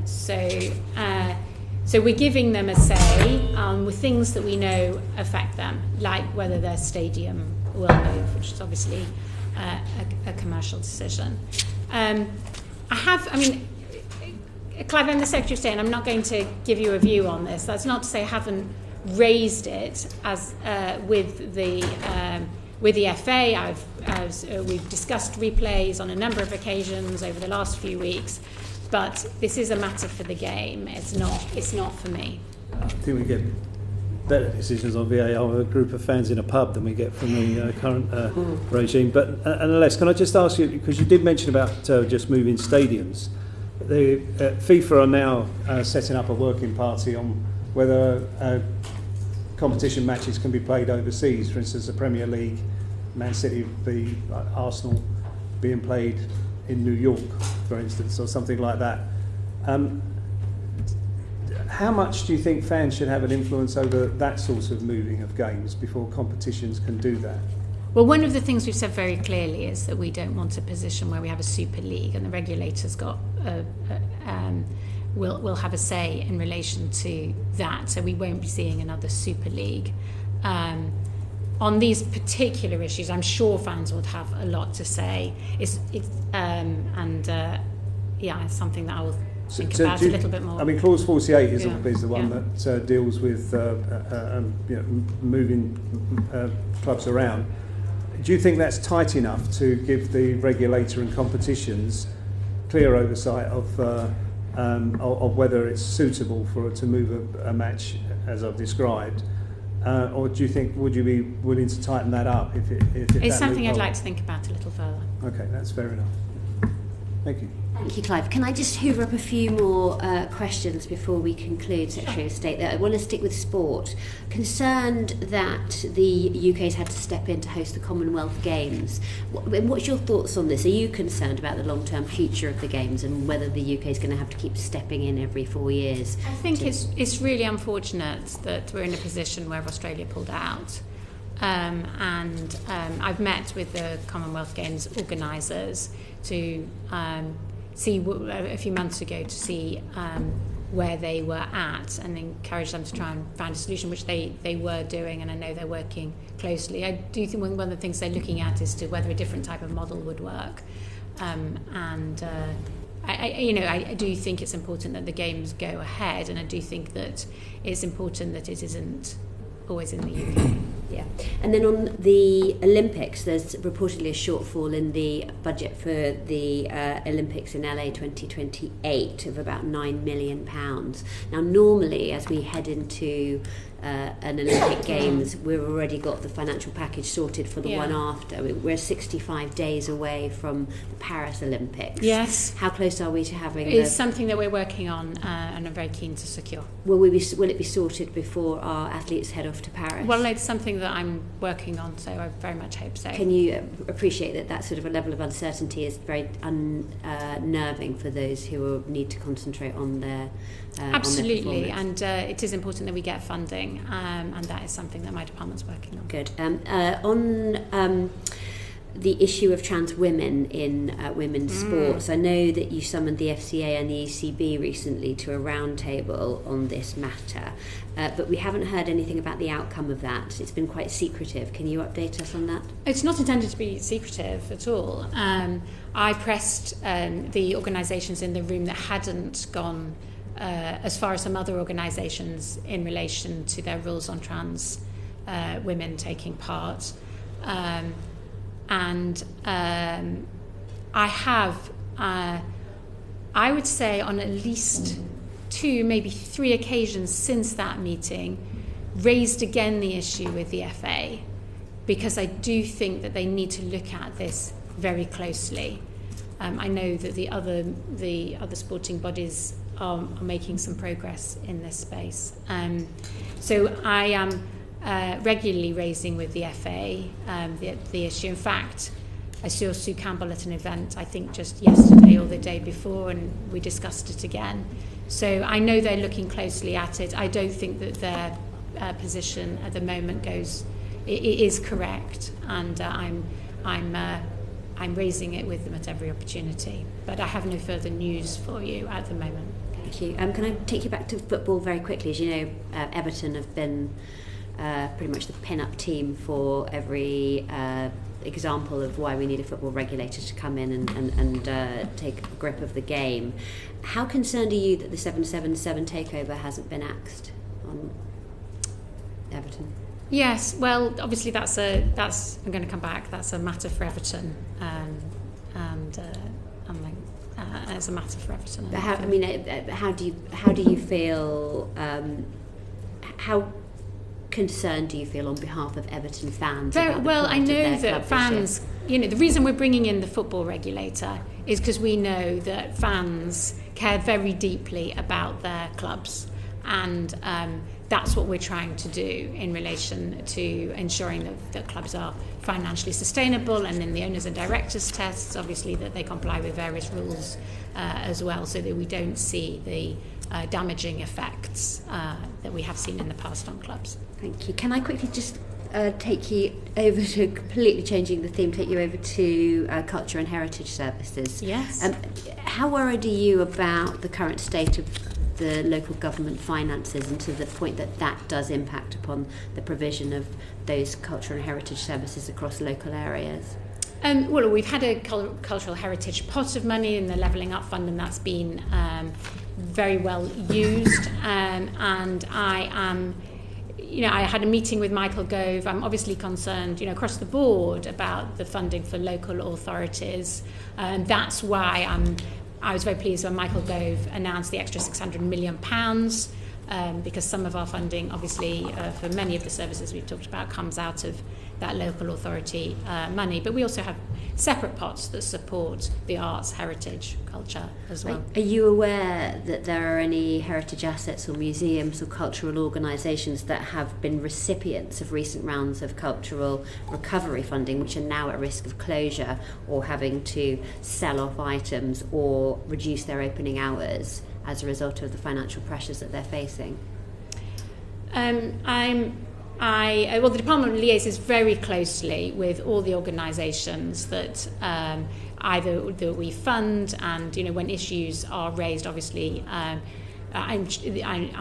So we're giving them a say with things that we know affect them, like whether their stadium will move, which is obviously a commercial decision. Clive, I'm the Secretary of State, and I'm not going to give you a view on this. That's not to say I haven't raised it as with the FA. We've discussed replays on a number of occasions over the last few weeks, but this is a matter for the game. It's not for me. I think we get better decisions on VAR with a group of fans in a pub than we get from the current regime. But nonetheless, can I just ask you, because you did mention about just moving stadiums, the FIFA are now setting up a working party on whether competition matches can be played overseas. For instance, the Premier League, Man City v Arsenal being played in New York, for instance, or something like that. How much do you think fans should have an influence over that sort of moving of games before competitions can do that? Well, one of the things we've said very clearly is that we don't want a position where we have a super league, and the regulators will have a say in relation to that. So we won't be seeing another super league. On these particular issues, I'm sure fans would have a lot to say. It's something that I will think about a little bit more. I mean, Clause 48 is the one that deals with moving clubs around. Do you think that's tight enough to give the regulator and competitions clear oversight of whether it's suitable to move a match as I've described? Or do you think, would you be willing to tighten that up? If it's something I'd like to think about a little further. Okay, that's fair enough. Thank you. Thank you, Clive. Can I just hoover up a few more questions before we conclude, Secretary of State? I want to stick with sport. Concerned that the UK's had to step in to host the Commonwealth Games. What's your thoughts on this? Are you concerned about the long-term future of the Games and whether the UK is going to have to keep stepping in every 4 years? I think it's really unfortunate that we're in a position where Australia pulled out. I've met with the Commonwealth Games organisers to see a few months ago to see where they were at and encourage them to try and find a solution, which they were doing, and I know they're working closely. I do think one of the things they're looking at is to whether a different type of model would work. I do think it's important that the Games go ahead, and I do think that it's important that it isn't always in the UK. Yeah. And then on the Olympics, there's reportedly a shortfall in the budget for the Olympics in LA 2028 of about £9 million. Now, normally, as we head into an Olympic Games, we've already got the financial package sorted for the one after. We're 65 days away from the Paris Olympics. Yes. How close are we to having It's something that we're working on and are very keen to secure. Will it be sorted befove our athletes head off to Paris? Well, it's something that I'm working on, so I very much hope so. Can you appreciate that sort of a level of uncertainty is very unnerving for those who need to concentrate on their Absolutely, and it is important that we get funding, and that is something that my department's working on. Good. On the issue of trans women in women's sports, I know that you summoned the FCA and the ECB recently to a roundtable on this matter, but we haven't heard anything about the outcome of that. It's been quite secretive. Can you update us on that? It's not intended to be secretive at all. I pressed the organisations in the room that hadn't gone as far as some other organisations in relation to their rules on trans women taking part. I have, I would say, on at least 2, maybe 3 occasions since that meeting, raised again the issue with the FA, because I do think that they need to look at this very closely. I know that the other sporting bodies are making some progress in this space. So I am regularly raising with the FA the issue. In fact, I saw Sue Campbell at an event, I think just yesterday or the day before, and we discussed it again. So I know they're looking closely at it. I don't think that their position at the moment it is correct, and I'm raising it with them at every opportunity. But I have no further news for you at the moment. Thank you. Can I take you back to football very quickly? As you know, Everton have been pretty much the pin-up team for every example of why we need a football regulator to come in and take a grip of the game. How concerned are you that the 777 takeover hasn't been axed on Everton? Yes, well, obviously that's I'm going to come back. That's a matter for Everton, it's a matter for Everton. But how do you feel? How concerned do you feel on behalf of Everton fans? Well, I know that fans, the reason we're bringing in the football regulator is because we know that fans care very deeply about their clubs, and that's what we're trying to do in relation to ensuring that clubs are financially sustainable, and in the owners and directors tests, obviously, that they comply with various rules as well, so that we don't see the damaging effects that we have seen in the past on clubs. Thank you. Can I quickly just take you over to, completely changing the theme, take you over to culture and heritage services? Yes. How worried are you about the current state of the local government finances, and to the point that does impact upon the provision of those cultural and heritage services across local areas? Well, we've had a cultural heritage pot of money in the Levelling Up Fund, and that's been very well used. And I am, I had a meeting with Michael Gove. I'm obviously concerned, across the board about the funding for local authorities. And that's why I was very pleased when Michael Gove announced the extra £600 million, because some of our funding, obviously, for many of the services we've talked about, comes out of that local authority money. But we also have separate pots that support the arts, heritage, culture as well. Are you aware that there are any heritage assets or museums or cultural organisations that have been recipients of recent rounds of cultural recovery funding, which are now at risk of closure or having to sell off items or reduce their opening hours as a result of the financial pressures that they're facing? The department liaises very closely with all the organisations that either that we fund, and when issues are raised, obviously I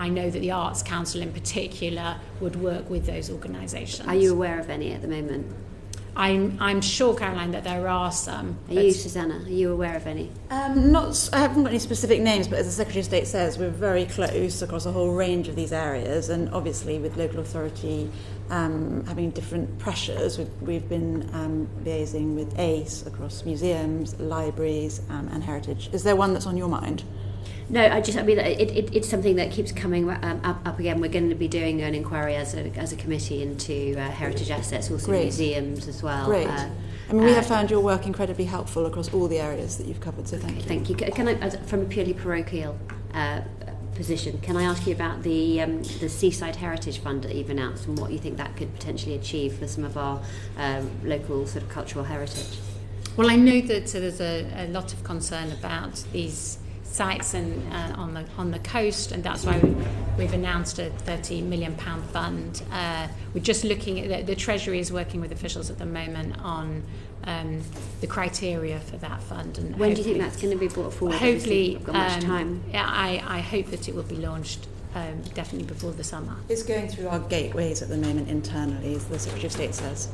know that the Arts Council in particular would work with those organisations. Are you aware of any at the moment? I'm sure, Caroline, that there are some. Are you, Susannah? Are you aware of any? I haven't got any specific names, but as the Secretary of State says, we're very close across a whole range of these areas, and obviously with local authority having different pressures, we've been liaising with ACE across museums, libraries and heritage. Is there one that's on your mind? No, it's something that keeps coming up again. We're going to be doing an inquiry as a committee into heritage assets, also Great. Museums as well. Great. We have found your work incredibly helpful across all the areas that you've covered, so thank you. Thank you. Can I, from a purely parochial position, can I ask you about the Seaside Heritage Fund that you've announced, and what you think that could potentially achieve for some of our local sort of cultural heritage? Well, I know that there's a lot of concern about these sites and on the coast, and that's why we've announced a £30 million fund. We're just looking at the Treasury is working with officials at the moment on the criteria for that fund. And when do you think that's going to be brought forward? Hopefully, we've got much time. I hope that it will be launched definitely before the summer. It's going through our gateways at the moment internally, as the Secretary of State says.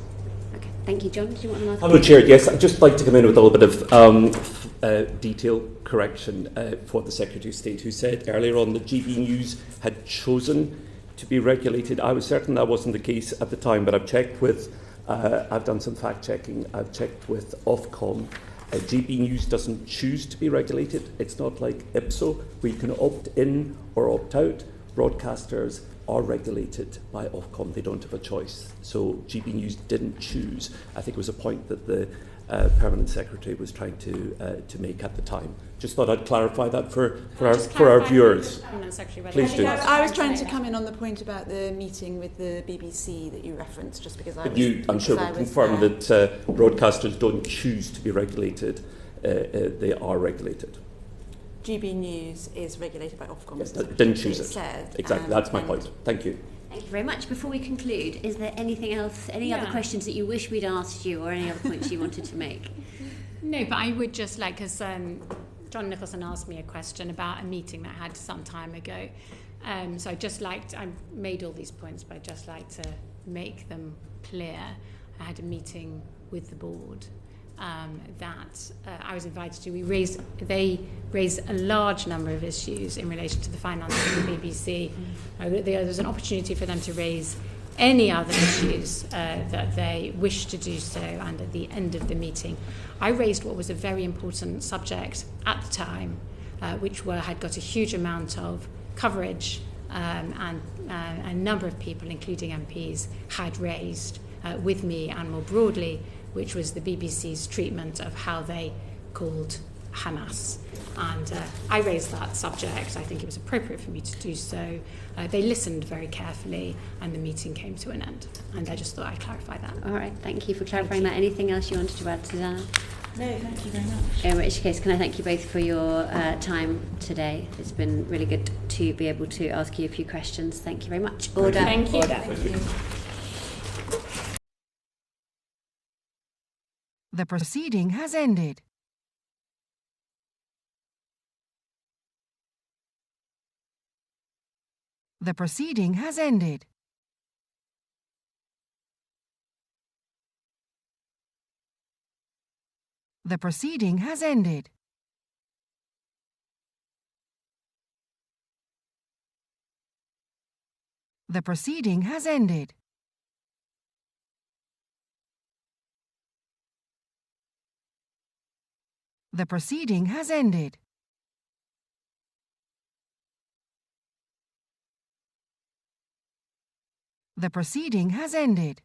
Okay, thank you, John. Do you want to ask? Hello, Chair. Yes, I'd just like to come in with a little bit of detail correction for the Secretary of State, who said earlier on that GB News had chosen to be regulated. I was certain that wasn't the case at the time, but I've checked with, I've done some fact checking, I've checked with Ofcom. GB News doesn't choose to be regulated. It's not like Ipso, where you can opt in or opt out. Broadcasters are regulated by Ofcom. They don't have a choice. So GB News didn't choose. I think it was a point that the Permanent Secretary was trying to make at the time. Just thought I'd clarify that for Just our clarify viewers. Permanent Secretary, whether Please she do. was I was trying to trying come in on the point about the meeting with the BBC that you referenced, just because I But was. you, I'm sure, because I will was confirm there. that broadcasters don't choose to be regulated. They are regulated. GB News is regulated by Ofcom. Yes, didn't choose it. Said, Exactly, that's my point. Thank you. Thank you very much. Before we conclude, is there anything else, any other questions that you wish we'd asked you, or any other points you wanted to make? No, but I would just like, because John Nicholson asked me a question about a meeting that I had some time ago. So I made all these points, but I'd just like to make them clear. I had a meeting with the board that I was invited to. They raised a large number of issues in relation to the finances of the BBC. There was an opportunity for them to raise any other issues that they wished to do so, and at the end of the meeting I raised what was a very important subject at the time, which had got a huge amount of coverage, and a number of people, including MPs, had raised with me and more broadly, which was the BBC's treatment of how they called Hamas. And I raised that subject. I think it was appropriate for me to do so. They listened very carefully, and the meeting came to an end. And I just thought I'd clarify that. All right, thank you for clarifying that. Anything else you wanted to add, Susannah? No, thank you very much. In which case, can I thank you both for your time today? It's been really good to be able to ask you a few questions. Thank you very much. Order. Thank you. Order. Thank you. The proceeding has ended. The proceeding has ended. The proceeding has ended. The proceeding has ended. The proceeding has ended. The proceeding has ended.